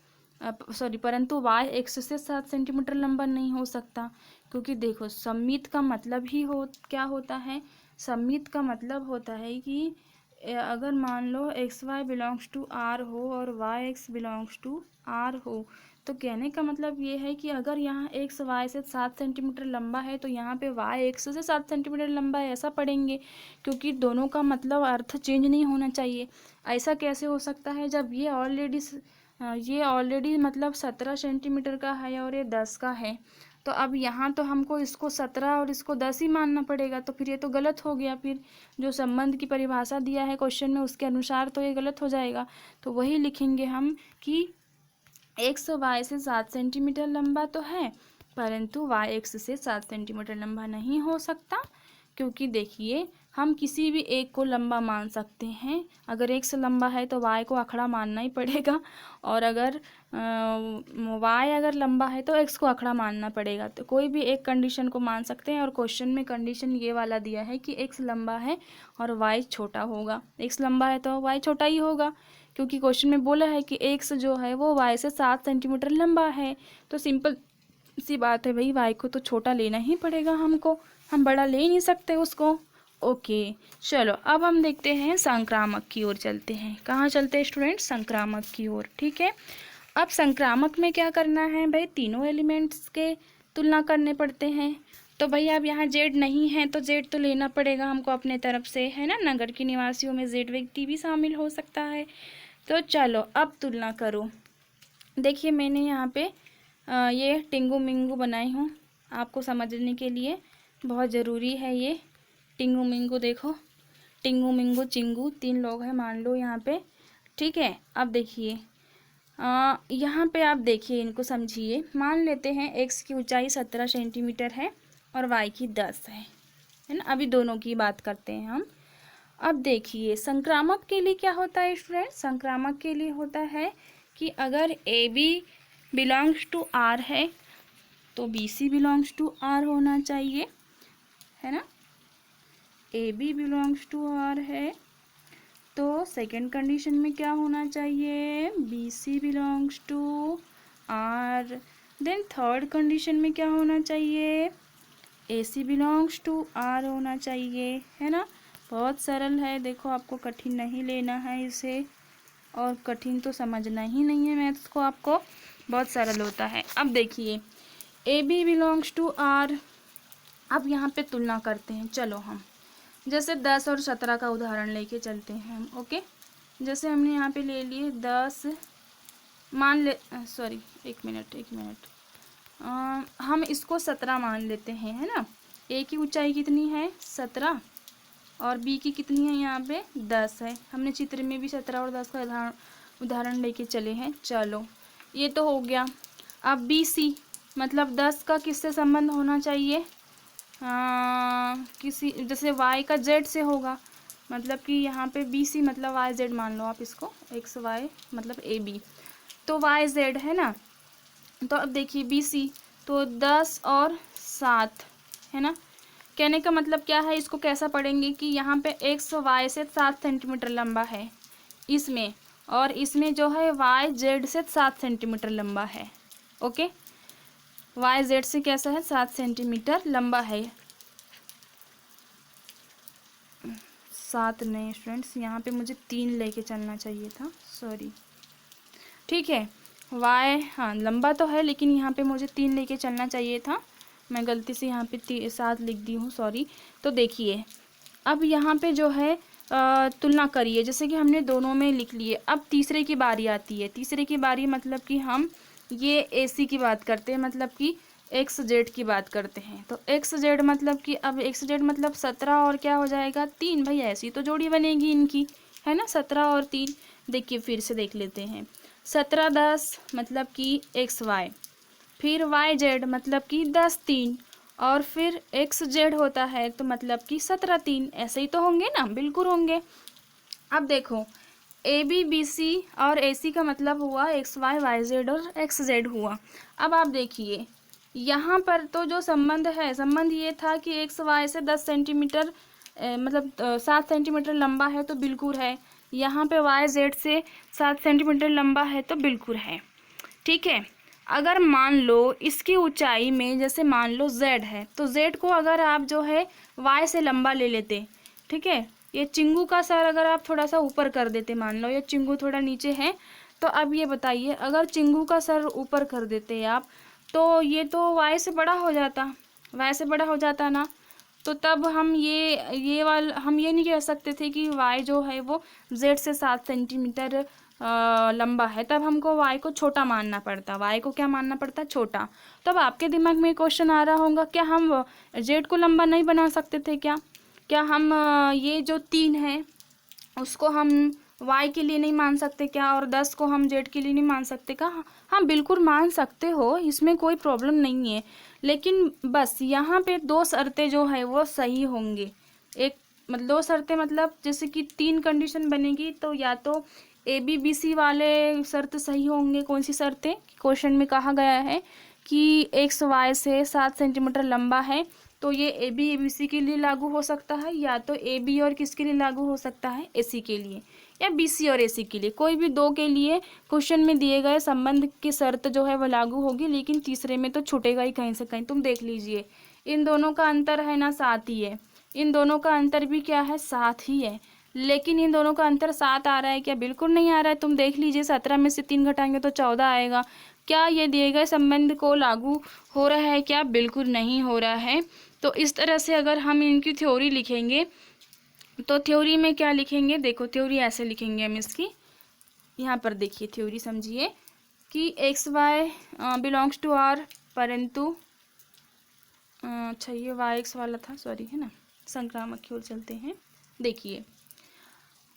परंतु वाई एक्स से 7 सेंटीमीटर लंबा नहीं हो सकता। क्योंकि देखो, सममित का मतलब ही क्या होता है, सममित का मतलब होता है कि अगर मान लो X Y belongs to R हो और Y X belongs to R हो, तो कहने का मतलब ये है कि अगर यहाँ एक्स वाई से 7 सेंटीमीटर लंबा है, तो यहाँ पे वाई एक्स से 7 सेंटीमीटर लंबा है, ऐसा पढ़ेंगे। क्योंकि दोनों का मतलब अर्थ चेंज नहीं होना चाहिए। ऐसा कैसे हो सकता है, जब ये ऑलरेडी मतलब 17 सेंटीमीटर का है और ये 10 का है, तो अब यहाँ तो हमको इसको 17 और इसको 10 ही मानना पड़ेगा, तो फिर ये तो गलत हो गया। फिर जो संबंध की परिभाषा दिया है क्वेश्चन में, उसके अनुसार तो ये गलत हो जाएगा। तो वही लिखेंगे हम कि एक्स वाई से 7 सेंटीमीटर लंबा तो है, परंतु वाई एक्स से 7 सेंटीमीटर लंबा नहीं हो सकता। क्योंकि देखिए, हम किसी भी एक को लंबा मान सकते हैं। अगर एक्स लंबा है तो वाई को अखड़ा मानना ही पड़ेगा, और अगर वाई अगर लंबा है तो एक्स को अखड़ा मानना पड़ेगा। तो कोई भी एक कंडीशन को मान सकते हैं, और क्वेश्चन में कंडीशन ये वाला दिया है कि एक्स लंबा है और वाई छोटा होगा। एक्स लंबा है तो वाई छोटा ही होगा, क्योंकि क्वेश्चन में बोला है कि एक्स जो है वो वाई से 7 सेंटीमीटर लंबा है। तो सिंपल सी बात है भाई, वाई को तो छोटा लेना ही पड़ेगा हमको, हम बड़ा ले ही नहीं सकते उसको। ओके, चलो अब हम देखते हैं संक्रामक की ओर चलते हैं। कहाँ चलते हैं स्टूडेंट? संक्रामक की ओर। ठीक है, अब संक्रामक में क्या करना है भाई, तीनों एलिमेंट्स के तुलना करने पड़ते हैं। तो भाई अब यहाँ जेड नहीं है, तो जेड तो लेना पड़ेगा हमको अपने तरफ से, है ना। नगर के निवासियों में जेड व्यक्ति भी शामिल हो सकता है। तो चलो अब तुलना करो। देखिए, मैंने यहाँ पे ये टिंगू मिंगू बनाई हूँ आपको समझने के लिए, बहुत ज़रूरी है ये। टिंगू मिंगू देखो, टिंगू मिंगू चिंगू 3 लोग हैं मान लो यहाँ पे। ठीक है, अब देखिए यहाँ पे आप देखिए, इनको समझिए। मान लेते हैं एक्स की ऊंचाई 17 सेंटीमीटर है और वाई की 10 है ना। अभी दोनों की बात करते हैं हम। अब देखिए, संक्रामक के लिए क्या होता है स्टूडेंट? संक्रामक के लिए होता है कि अगर A B belongs to R है, तो B C belongs to R होना चाहिए, है ना। A B belongs to R है, तो सेकंड कंडीशन में क्या होना चाहिए? B C belongs to R. Then third condition में क्या होना चाहिए? A C belongs to R होना चाहिए, है ना। बहुत सरल है, देखो आपको कठिन नहीं लेना है इसे, और कठिन तो समझना ही नहीं है मैथ्स को आपको, बहुत सरल होता है। अब देखिए, A B belongs to R. अब यहाँ पे तुलना करते हैं। चलो हम जैसे 10 और 17 का उदाहरण लेके चलते हैं हम। ओके, जैसे हमने यहाँ पे ले लिए 10, मान ले सॉरी एक मिनट हम इसको 17 मान लेते हैं, है ना। ए की ऊंचाई कितनी है? 17, और बी की कितनी है? यहाँ पे 10 है। हमने चित्र में भी 17 और 10 का उदाहरण लेके चले हैं। चलो, ये तो हो गया। अब बी सी मतलब 10 का किससे संबंध होना चाहिए? किसी जैसे y का z से होगा, मतलब कि यहाँ पे बी सी मतलब वाई जेड मान लो आप इसको, एक्स वाई मतलब ए बी, तो वाई जेड है ना। तो अब देखिए बी सी, तो 10 और 7 है ना। कहने का मतलब क्या है, इसको कैसा पढ़ेंगे कि यहाँ पे एक्स वाई से 7 सेंटीमीटर लंबा है इसमें, और इसमें जो है वाई जेड से 7 सेंटीमीटर लंबा है। ओके, वाई जेड से कैसा है? 7 सेंटीमीटर लंबा है। 7 नहीं स्टूडेंट्स, यहाँ पे मुझे 3 लेके चलना चाहिए था, सॉरी। ठीक है, वाई हाँ लंबा तो है, लेकिन यहाँ पे मुझे 3 लेके चलना चाहिए था, मैं गलती से यहाँ पे 7 लिख दी हूँ, सॉरी। तो देखिए, अब यहाँ पे जो है तुलना करिए, जैसे कि हमने दोनों में लिख लिए। अब तीसरे की बारी आती है। तीसरे की बारी मतलब कि हम ये ए सी की बात करते हैं, मतलब कि एक्स जेड की बात करते हैं। तो एक्स जेड मतलब कि अब एक्स जेड मतलब 17 और क्या हो जाएगा? 3। भाई ऐसी तो जोड़ी बनेगी इनकी, है ना, 17 और 3। देखिए फिर से देख लेते हैं। 17 10 मतलब कि एक्स वाई, फिर वाई जेड मतलब कि 10 3, और फिर एक्स जेड होता है तो मतलब कि 17 3। ऐसे ही तो होंगे ना, बिल्कुल होंगे। अब देखो, ए बी बी सी और ए सी का मतलब हुआ एक्स वाई वाई जेड और एक्स जेड हुआ। अब आप देखिए यहाँ पर तो जो संबंध है, संबंध ये था कि एक्स वाई से 10 सेंटीमीटर मतलब 7 सेंटीमीटर लंबा है तो बिल्कुल है। यहाँ पे वाई जेड से 7 सेंटीमीटर लंबा है तो बिल्कुल है। ठीक है, अगर मान लो इसकी ऊंचाई में जैसे मान लो जेड है तो जेड को अगर आप जो है वाई से लंबा ले लेते, ठीक है, ये चिंगू का सर अगर आप थोड़ा सा ऊपर कर देते, मान लो ये चिंगू थोड़ा नीचे है, तो अब ये बताइए अगर चिंगू का सर ऊपर कर देते आप तो ये तो वाई से बड़ा हो जाता, वाई से बड़ा हो जाता ना। तो तब हम हम ये नहीं कह सकते थे कि वाई जो है वो जेड से 7 सेंटीमीटर लंबा है, तब हमको वाई को छोटा मानना पड़ता, वाई को क्या मानना पड़ता, छोटा। तब आपके दिमाग में क्वेश्चन आ रहा होगा क्या हम जेड को लंबा नहीं बना सकते थे क्या हम ये जो 3 है उसको हम वाई के लिए नहीं मान सकते क्या, और 10 को हम जेड के लिए नहीं मान सकते क्या? हाँ बिल्कुल मान सकते हो, इसमें कोई प्रॉब्लम नहीं है, लेकिन बस यहाँ पे 2 शर्तें जो है वो सही होंगे। एक मतलब 2 शर्तें मतलब जैसे कि 3 कंडीशन बनेगी तो या तो ए बी बी सी वाले शर्त सही होंगे। कौन सी शर्तें? क्वेश्चन में कहा गया है कि एक्स वाई से 7 सेंटीमीटर लंबा है तो ये ए बी बी सी के लिए लागू हो सकता है, या तो ए बी और किसके लिए लागू हो सकता है, ए सी के लिए, या बी सी और ए सी के लिए, कोई भी 2 के लिए क्वेश्चन में दिए गए संबंध की शर्त जो है वो लागू होगी, लेकिन तीसरे में तो छूटेगा ही कहीं से कहीं। तुम देख लीजिए इन दोनों का अंतर है ना 7 ही है, इन दोनों का अंतर भी क्या है 7 ही है, लेकिन इन दोनों का अंतर 7 आ रहा है क्या? बिल्कुल नहीं आ रहा है। तुम देख लीजिए 17 में से 3 घटाएंगे तो 14 आएगा। क्या ये दिए गए संबंध को लागू हो रहा है क्या? बिल्कुल नहीं हो रहा है। तो इस तरह से अगर हम इनकी थ्योरी लिखेंगे तो थ्योरी में क्या लिखेंगे, देखो थ्योरी ऐसे लिखेंगे हम इसकी, यहाँ पर देखिए थ्योरी समझिए कि X Y belongs to R, परंतु अच्छा ये वाई एक्स वाला था, सॉरी, है ना, संक्रामक की ओर चलते हैं। देखिए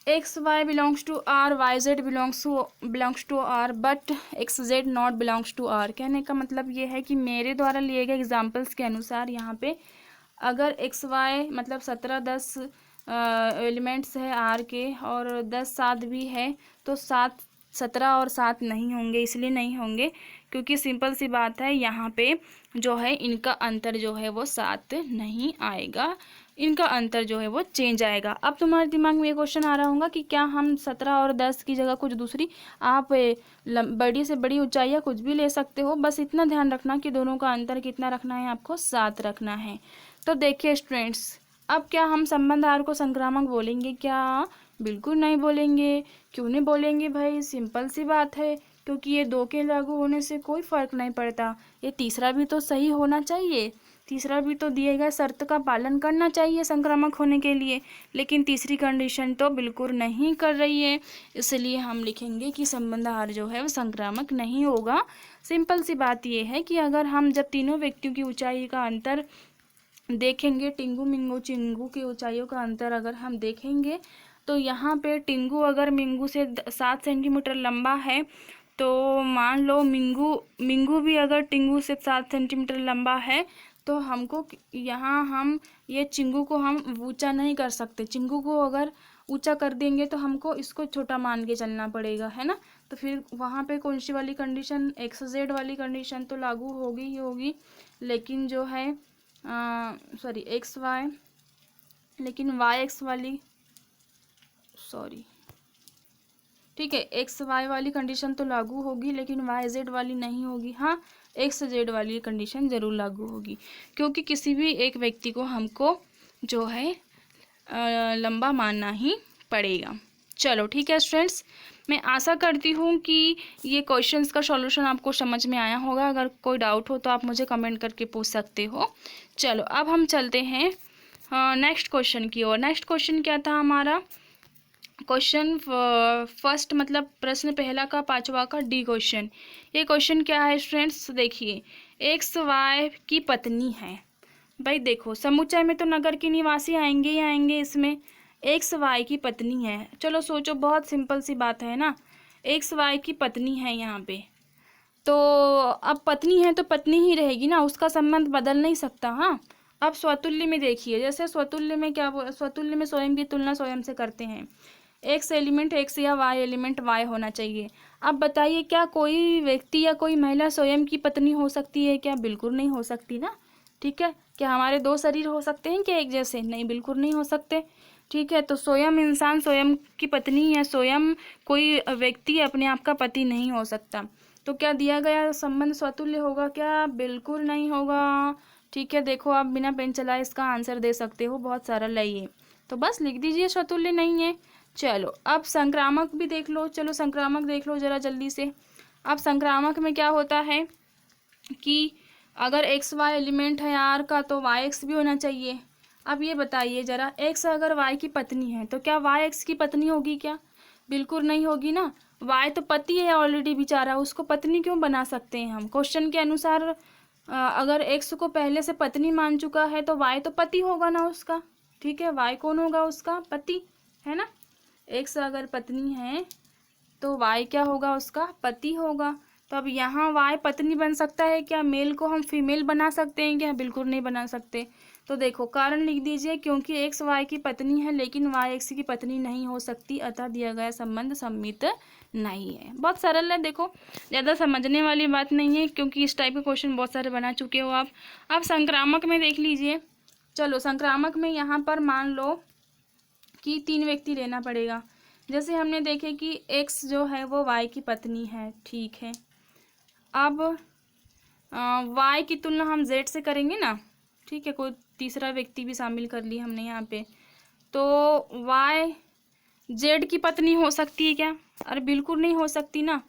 X Y belongs to R, Y Z belongs to R, but X Z not belongs to R. कहने का मतलब ये है कि मेरे द्वारा लिए गए एग्जाम्पल्स के अनुसार यहाँ पे अगर एक्स वाई मतलब 17-10 एलिमेंट्स है आर के और 10-7 भी है तो 17 और 7 नहीं होंगे। इसलिए नहीं होंगे क्योंकि सिंपल सी बात है यहाँ पे जो है इनका अंतर जो है वो 7 नहीं आएगा, इनका अंतर जो है वो चेंज आएगा। अब तुम्हारे दिमाग में ये क्वेश्चन आ रहा होगा कि क्या हम 17 और 10 की जगह कुछ दूसरी आप बड़ी से बड़ी ऊंचाई या कुछ भी ले सकते हो, बस इतना ध्यान रखना कि दोनों का अंतर कितना रखना है, आपको 7 रखना है। तो देखिए स्टूडेंट्स, अब क्या हम संबंध आर को संक्रामक बोलेंगे क्या? बिल्कुल नहीं बोलेंगे। क्यों नहीं बोलेंगे भाई? सिंपल सी बात है, क्योंकि ये 2 के लागू होने से कोई फर्क नहीं पड़ता। ये तीसरा भी तो सही होना चाहिए, तीसरा भी तो दिए गए शर्त का पालन करना चाहिए संक्रामक होने के लिए, लेकिन तीसरी कंडीशन तो बिल्कुल नहीं कर रही है, इसलिए हम लिखेंगे कि संबंध आर जो है वो संक्रामक नहीं होगा। सिंपल सी बात ये है कि अगर हम जब तीनों व्यक्तियों की ऊंचाई का अंतर देखेंगे, टिंगू मिंगू चिंगू की ऊंचाइयों का अंतर अगर हम देखेंगे तो यहाँ पे टिंगू अगर मिंगू से 7 सेंटीमीटर लंबा है तो मान लो मिंगू भी अगर टिंगू से 7 सेंटीमीटर लंबा है तो हमको यहाँ हम ये चिंगू को हम ऊंचा नहीं कर सकते। चिंगू को अगर ऊंचा कर देंगे तो हमको इसको छोटा मान के चलना पड़ेगा, है ना। तो फिर वहाँ पे कौन सी वाली कंडीशन, एक्स जेड वाली कंडीशन तो लागू होगी ही होगी, लेकिन जो है सॉरी एक्स वाई, लेकिन वाई एक्स वाली, सॉरी ठीक है, एक्स वाई वाली कंडीशन तो लागू होगी लेकिन वाई जेड वाली नहीं होगी। हाँ, एक्स जेड वाली कंडीशन ज़रूर लागू होगी, क्योंकि किसी भी एक व्यक्ति को हमको जो है लंबा मानना ही पड़ेगा। चलो ठीक है स्टूडेंट्स, मैं आशा करती हूँ कि ये क्वेश्चंस का सॉल्यूशन आपको समझ में आया होगा। अगर कोई डाउट हो तो आप मुझे कमेंट करके पूछ सकते हो। चलो अब हम चलते हैं नेक्स्ट क्वेश्चन की ओर। नेक्स्ट क्वेश्चन क्या था हमारा? क्वेश्चन फर्स्ट मतलब प्रश्न पहला का 5वां का डी क्वेश्चन। ये क्वेश्चन क्या है स्टूडेंट्स? देखिए एक्स वाई की पत्नी है। भाई देखो समुच्चय में तो नगर के निवासी आएंगे ही आएंगे, इसमें एक्स वाई की पत्नी है। चलो सोचो, बहुत सिंपल सी बात है ना, एक्स वाई की पत्नी है यहाँ पे, तो अब पत्नी है तो पत्नी ही रहेगी ना, उसका संबंध बदल नहीं सकता। हाँ, अब स्वतुल्य में देखिए, जैसे स्वतुल्य में क्या स्वतुल्य में स्वयं की तुलना स्वयं से करते हैं। एक्स एलिमेंट एक्स या वाई एलिमेंट वाई होना चाहिए। अब बताइए क्या कोई व्यक्ति या कोई महिला स्वयं की पत्नी हो सकती है क्या? बिल्कुल नहीं हो सकती ना। ठीक है, क्या हमारे दो शरीर हो सकते हैं क्या एक जैसे? नहीं, बिल्कुल नहीं हो सकते। ठीक है, तो स्वयं इंसान स्वयं की पत्नी या स्वयं कोई व्यक्ति अपने आप का पति नहीं हो सकता। तो क्या दिया गया संबंध स्वतुल्य होगा क्या? बिल्कुल नहीं होगा। ठीक है, देखो आप बिना पेन चलाए इसका आंसर दे सकते हो, बहुत सरल है ये। तो बस लिख दीजिए स्वतुल्य नहीं है। चलो अब संक्रामक भी देख लो, चलो संक्रामक देख लो जरा जल्दी से। अब संक्रामक में क्या होता है कि अगर एक्स वाई एलिमेंट है आर का तो वाई एक्स भी होना चाहिए। अब ये बताइए जरा, एक्स अगर वाई की पत्नी है तो क्या वाई एक्स की पत्नी होगी क्या? बिल्कुल नहीं होगी ना। वाई तो पति है ऑलरेडी बेचारा, उसको पत्नी क्यों बना सकते हैं हम? क्वेश्चन के अनुसार अगर एक्स को पहले से पत्नी मान चुका है तो वाई तो पति होगा ना उसका। ठीक है, वाई कौन होगा उसका? पति, है ना। एक्स अगर पत्नी है तो वाई क्या होगा उसका? पति होगा। तो अब यहाँ वाई पत्नी बन सकता है क्या? मेल को हम फीमेल बना सकते हैं क्या? बिल्कुल नहीं बना सकते। तो देखो कारण लिख दीजिए, क्योंकि एक्स वाई की पत्नी है लेकिन वाई एक्स की पत्नी नहीं हो सकती, अतः दिया गया संबंध सम्मित नहीं है। बहुत सरल है, देखो ज़्यादा समझने वाली बात नहीं है, क्योंकि इस टाइप के क्वेश्चन बहुत सारे बना चुके हो आप। अब संक्रामक में देख लीजिए। चलो संक्रामक में यहाँ पर मान लो कि 3 व्यक्ति लेना पड़ेगा। जैसे हमने देखे कि एक्स जो है वो वाई की पत्नी है, ठीक है। अब वाई की तुलना हम जेड से करेंगे ना। ठीक है, कोई तीसरा व्यक्ति भी शामिल कर लिया हमने यहाँ पे। तो वाई जेड की पत्नी हो सकती है क्या? अरे बिल्कुल नहीं हो सकती ना।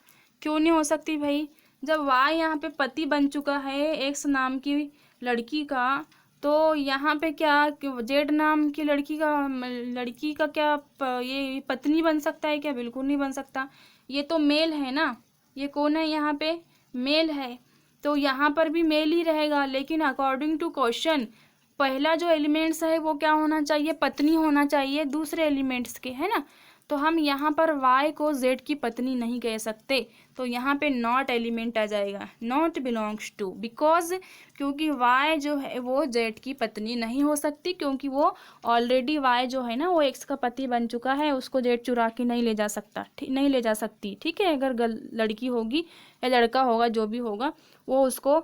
क्यों नहीं हो सकती भाई? जब वाई यहाँ पे पति बन चुका है एक्स नाम की लड़की का, तो यहाँ पे क्या जेड नाम की लड़की का क्या ये पत्नी बन सकता है क्या? बिल्कुल नहीं बन सकता। ये तो मेल है ना। ये कौन है यहाँ पे? मेल है। तो यहाँ पर भी मेल ही रहेगा, लेकिन अकॉर्डिंग टू क्वेश्चन पहला जो एलिमेंट्स है वो क्या होना चाहिए? पत्नी होना चाहिए दूसरे एलिमेंट्स के, है ना। तो हम यहाँ पर y को z की पत्नी नहीं कह सकते, तो यहाँ पे नॉट एलिमेंट आ जाएगा, नॉट बिलोंग्स टू, बिकॉज क्योंकि y जो है वो z की पत्नी नहीं हो सकती, क्योंकि वो ऑलरेडी y जो है ना वो x का पति बन चुका है, उसको z चुरा के नहीं ले जा सकता, नहीं ले जा सकती। ठीक है, अगर लड़की होगी या लड़का होगा जो भी होगा, वो उसको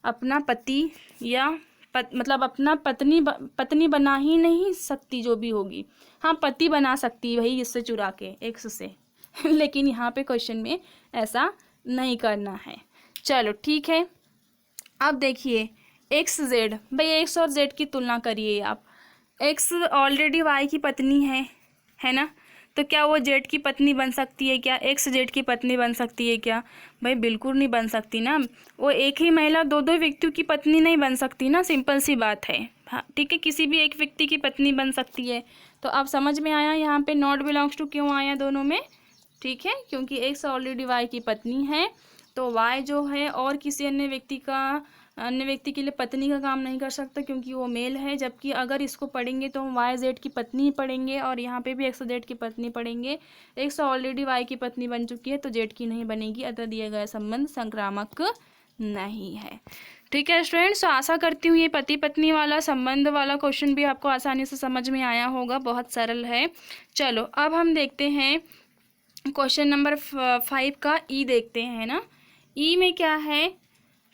अपना पति या मतलब अपना पत्नी बना ही नहीं सकती जो भी होगी। हाँ, पति बना सकती है भाई इससे चुरा के, एक्स से लेकिन यहाँ पे क्वेश्चन में ऐसा नहीं करना है। चलो ठीक है, अब देखिए एक्स जेड, भाई एक्स और जेड की तुलना करिए आप। एक्स ऑलरेडी वाई की पत्नी है ना। तो क्या वो जेड की पत्नी बन सकती है क्या? एक्स जेड की पत्नी बन सकती है क्या? भाई बिल्कुल नहीं बन सकती ना। वो एक ही महिला दो दो व्यक्तियों की पत्नी नहीं बन सकती ना, सिंपल सी बात है। हाँ ठीक है, किसी भी एक व्यक्ति की पत्नी बन सकती है। तो अब समझ में आया यहाँ पे नॉट बिलोंग्स टू क्यों आया दोनों में। ठीक है, क्योंकि एक्स ऑलरेडी वाई की पत्नी है, तो वाई जो है और किसी अन्य व्यक्ति के लिए पत्नी का काम नहीं कर सकता, क्योंकि वो मेल है। जबकि अगर इसको पढ़ेंगे तो हम वाई जेड की पत्नी ही पढ़ेंगे, और यहाँ पे भी एक्स जेड की पत्नी पढ़ेंगे। एक्स ऑलरेडी वाई की पत्नी बन चुकी है तो जेड की नहीं बनेगी, अतः दिया गया संबंध संक्रामक नहीं है। ठीक है स्टूडेंट्स, तो आशा करती हूँ ये पति पत्नी वाला संबंध वाला क्वेश्चन भी आपको आसानी से समझ में आया होगा, बहुत सरल है। चलो अब हम देखते हैं क्वेश्चन नंबर 5 का ई देखते हैं ना। ई में क्या है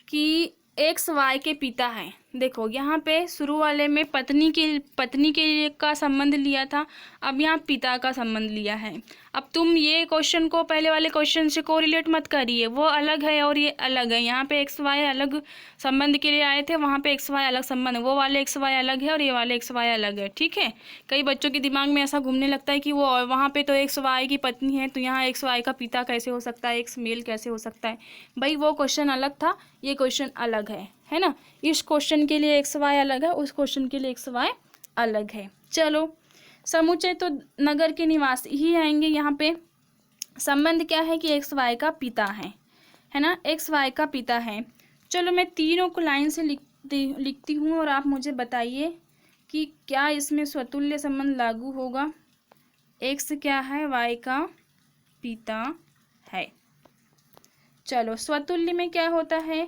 कि एक्स वाई के पिता हैं। देखो यहाँ पे शुरू वाले में पत्नी के का संबंध लिया था, अब यहाँ पिता का संबंध लिया है। अब तुम ये क्वेश्चन को पहले वाले क्वेश्चन से कोरिलेट मत करिए, वो अलग है और ये अलग है। यहाँ पे एक्स वाई अलग संबंध के लिए आए थे, वहाँ पे एक्स वाई अलग संबंध, वो वाले एक्स वाई अलग है और ये वाले एक्स वाई अलग है। ठीक है, कई बच्चों के दिमाग में ऐसा घूमने लगता है कि वो वहाँ पे तो एक्स वाई की पत्नी है, तो यहाँ एक्स वाई का पिता कैसे हो सकता है, एक्स मेल कैसे हो सकता है। भाई वो क्वेश्चन अलग था, ये क्वेश्चन अलग है ना। इस क्वेश्चन के लिए एक्स वाई अलग है, उस क्वेश्चन के लिए एक्स वाई अलग है। चलो समुच्चय तो नगर के निवासी ही आएंगे। यहाँ पे संबंध क्या है कि एक्स वाई का पिता है ना, एक्स वाई का पिता है। चलो मैं तीनों को लाइन से लिखती हूँ और आप मुझे बताइए कि क्या इसमें स्वतुल्य संबंध लागू होगा। एक्स क्या है? वाई का पिता है। चलो स्वतुल्य में क्या होता है?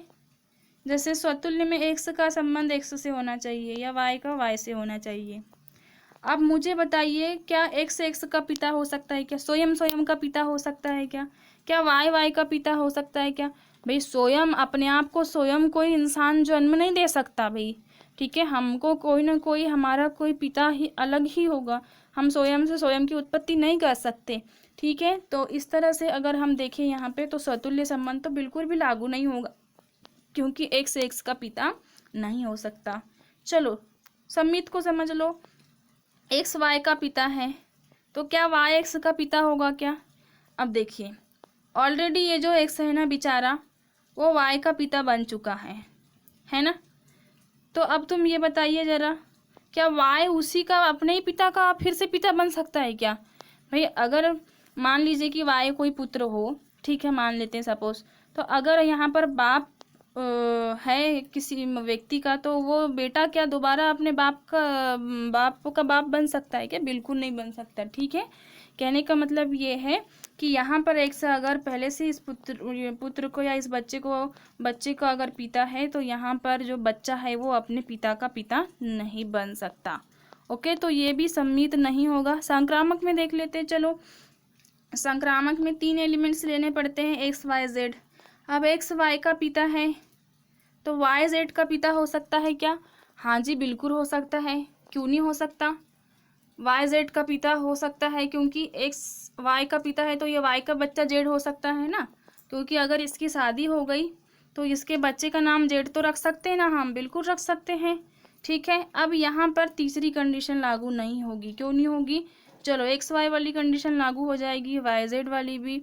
जैसे स्वतुल्य में एक्स का संबंध एक्स से होना चाहिए या वाई का वाई से होना चाहिए। अब मुझे बताइए, क्या एक्स एक्स का पिता हो सकता है क्या? स्वयं स्वयं का पिता हो सकता है क्या? क्या वाई वाई का पिता हो सकता है क्या? भाई स्वयं अपने आप को स्वयं कोई इंसान जन्म नहीं दे सकता भाई। ठीक है, हमको कोई ना कोई, हमारा कोई पिता ही अलग ही होगा। हम स्वयं से स्वयं की उत्पत्ति नहीं कर सकते। ठीक है, तो इस तरह से अगर हम देखें यहाँ पे तो स्वतुल्य संबंध तो बिल्कुल भी लागू नहीं होगा, क्योंकि एक्स एक्स का पिता नहीं हो सकता। चलो सम्मित को समझ लो, एक्स वाई का पिता है तो क्या वाई एक्स का पिता होगा क्या? अब देखिए, ऑलरेडी ये जो एक्स है ना बेचारा, वो वाई का पिता बन चुका है ना। तो अब तुम ये बताइए ज़रा, क्या वाई उसी का अपने ही पिता का फिर से पिता बन सकता है क्या? भाई अगर मान लीजिए कि वाई कोई पुत्र हो, ठीक है, मान लेते हैं सपोज, तो अगर यहाँ पर बाप है किसी व्यक्ति का, तो वो बेटा क्या दोबारा अपने बाप का बाप बन सकता है क्या? बिल्कुल नहीं बन सकता। ठीक है, कहने का मतलब ये है कि यहाँ पर एक से अगर पहले से इस पुत्र को या इस बच्चे को अगर पिता है, तो यहाँ पर जो बच्चा है वो अपने पिता का पिता नहीं बन सकता। ओके, तो ये भी सम्मित नहीं होगा। संक्रामक में देख लेते हैं। चलो, संक्रामक में 3 एलिमेंट्स लेने पड़ते हैं, एक्स वाई जेड। अब एक्स वाई का पिता है तो वाई जेड का पिता हो सकता है क्या? हाँ जी, बिल्कुल हो सकता है। क्यों नहीं हो सकता? वाई जेड का पिता हो सकता है, क्योंकि एक्स वाई का पिता है तो ये वाई का बच्चा जेड हो सकता है ना, क्योंकि अगर इसकी शादी हो गई तो इसके बच्चे का नाम जेड तो रख सकते हैं ना, हम बिल्कुल रख सकते हैं। ठीक है, अब यहाँ पर तीसरी कंडीशन लागू नहीं होगी। क्यों नहीं होगी? चलो, एक्स वाई वाली कंडीशन लागू हो जाएगी, वाई जेड वाली भी,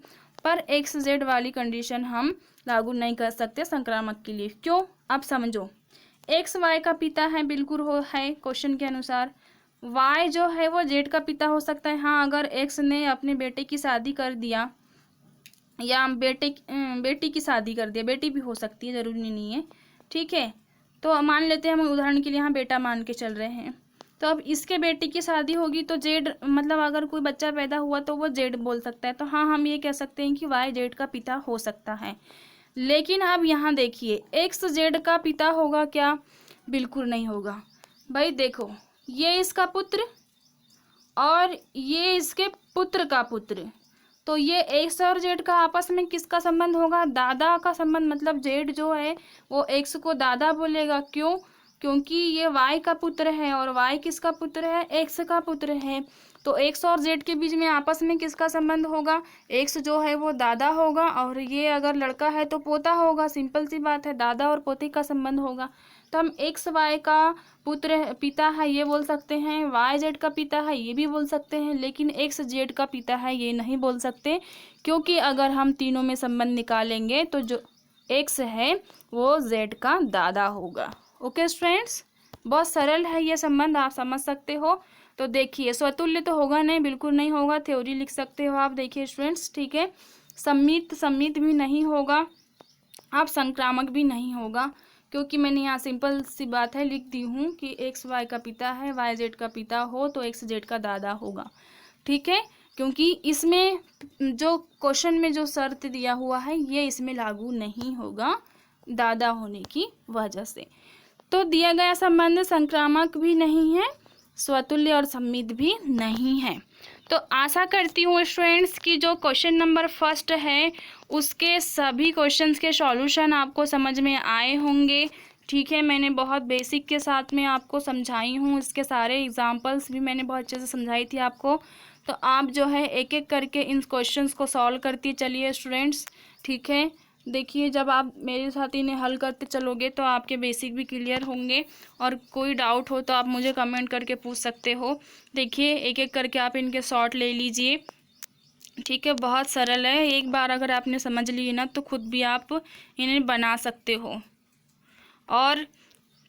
पर एक्स जेड वाली कंडीशन हम लागू नहीं कर सकते संक्रामक के लिए। क्यों? अब समझो, एक्स वाई का पिता है, बिल्कुल हो है क्वेश्चन के अनुसार। वाई जो है वो जेड का पिता हो सकता है। हाँ, अगर एक्स ने अपने बेटे की शादी कर दिया या बेटी की शादी कर दिया, बेटी भी हो सकती है, ज़रूरी नहीं है। ठीक है, तो मान लेते हैं हम उदाहरण के लिए, यहाँ बेटा मान के चल रहे हैं। तो अब इसके बेटी की शादी होगी तो जेड, मतलब अगर कोई बच्चा पैदा हुआ तो वो जेड बोल सकता है। तो हाँ, हम ये कह सकते हैं कि वाई जेड का पिता हो सकता है। लेकिन अब यहाँ देखिए, एक्स जेड का पिता होगा क्या? बिल्कुल नहीं होगा। भाई देखो, ये इसका पुत्र और ये इसके पुत्र का पुत्र, तो ये एक्स और जेड का आपस में किसका संबंध होगा? दादा का संबंध। मतलब जेड जो है वो एक्स को दादा बोलेगा। क्यों? क्योंकि ये वाई का पुत्र है और वाई किसका पुत्र है? एक्स का पुत्र है। तो एक्स और जेड के बीच में आपस में किसका संबंध होगा? एक्स जो है वो दादा होगा और ये अगर लड़का है तो पोता होगा। सिंपल सी बात है, दादा और पोते का संबंध होगा। तो हम एक्स वाई का पिता है ये बोल सकते हैं, वाई जेड का पिता है ये भी बोल सकते हैं, लेकिन एक्स जेड का पिता है ये नहीं बोल सकते, क्योंकि अगर हम तीनों में संबंध निकालेंगे तो जो एक्स है वो जेड का दादा होगा। ओके स्टूडेंट्स, बहुत सरल है ये संबंध, आप समझ सकते हो। तो देखिए, स्वतुल्य तो होगा नहीं, बिल्कुल नहीं होगा, थ्योरी लिख सकते हो आप। देखिए स्टूडेंट्स, ठीक है, सम्मित भी नहीं होगा, आप संक्रामक भी नहीं होगा, क्योंकि मैंने यहाँ सिंपल सी बात है लिख दी हूँ कि एक्स वाई का पिता है, वाई जेड का पिता हो तो एक्स जेड का दादा होगा। ठीक है, क्योंकि इसमें जो क्वेश्चन में जो शर्त दिया हुआ है ये इसमें लागू नहीं होगा दादा होने की वजह से। तो दिया गया संबंध संक्रामक भी नहीं है, स्वतुल्य और सम्मित भी नहीं है। तो आशा करती हूँ स्टूडेंट्स कि जो क्वेश्चन नंबर फर्स्ट है उसके सभी क्वेश्चंस के सॉल्यूशन आपको समझ में आए होंगे। ठीक है, मैंने बहुत बेसिक के साथ में आपको समझाई हूँ, इसके सारे एग्जांपल्स भी मैंने बहुत अच्छे से समझाई थी आपको। तो आप जो है एक एक करके इन क्वेश्चंस को सॉल्व करती चलिए स्टूडेंट्स। ठीक है, देखिए जब आप मेरे साथ इन्हें हल करते चलोगे तो आपके बेसिक भी क्लियर होंगे, और कोई डाउट हो तो आप मुझे कमेंट करके पूछ सकते हो। देखिए एक एक करके आप इनके शॉर्ट ले लीजिए। ठीक है, बहुत सरल है, एक बार अगर आपने समझ लिए ना तो खुद भी आप इन्हें बना सकते हो। और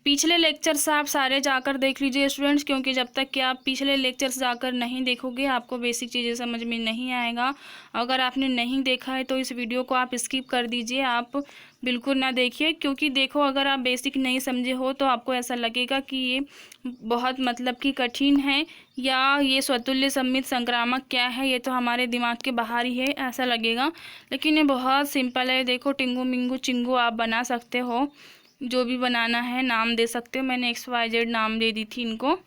पिछले लेक्चर्स आप सारे जाकर देख लीजिए स्टूडेंट्स, क्योंकि जब तक कि आप पिछले लेक्चर्स जाकर नहीं देखोगे आपको बेसिक चीज़ें समझ में नहीं आएगा। अगर आपने नहीं देखा है तो इस वीडियो को आप स्किप कर दीजिए, आप बिल्कुल ना देखिए, क्योंकि देखो अगर आप बेसिक नहीं समझे हो तो आपको ऐसा लगेगा कि ये बहुत मतलब कि कठिन है, या ये स्वतुल्य सम्मित संक्रामक क्या है, ये तो हमारे दिमाग के बाहर ही है ऐसा लगेगा, लेकिन ये बहुत सिंपल है। देखो टिंगू मिंगू चिंगू आप बना सकते हो, जो भी बनाना है नाम दे सकते हो। मैंने एक्स वाई जेड नाम दे दी थी इनको।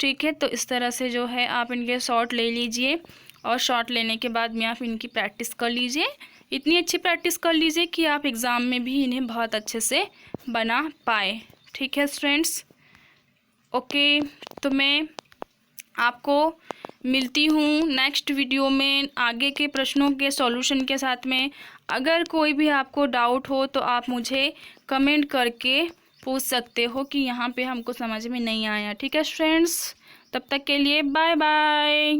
ठीक है, तो इस तरह से जो है आप इनके शॉर्ट ले लीजिए और शॉर्ट लेने के बाद में आप इनकी प्रैक्टिस कर लीजिए। इतनी अच्छी प्रैक्टिस कर लीजिए कि आप एग्ज़ाम में भी इन्हें बहुत अच्छे से बना पाए। ठीक है फ्रेंड्स, ओके, तो मैं आपको मिलती हूँ नेक्स्ट वीडियो में आगे के प्रश्नों के सॉल्यूशन के साथ में। अगर कोई भी आपको डाउट हो तो आप मुझे कमेंट करके पूछ सकते हो कि यहाँ पे हमको समझ में नहीं आया। ठीक है फ्रेंड्स, तब तक के लिए बाय बाय।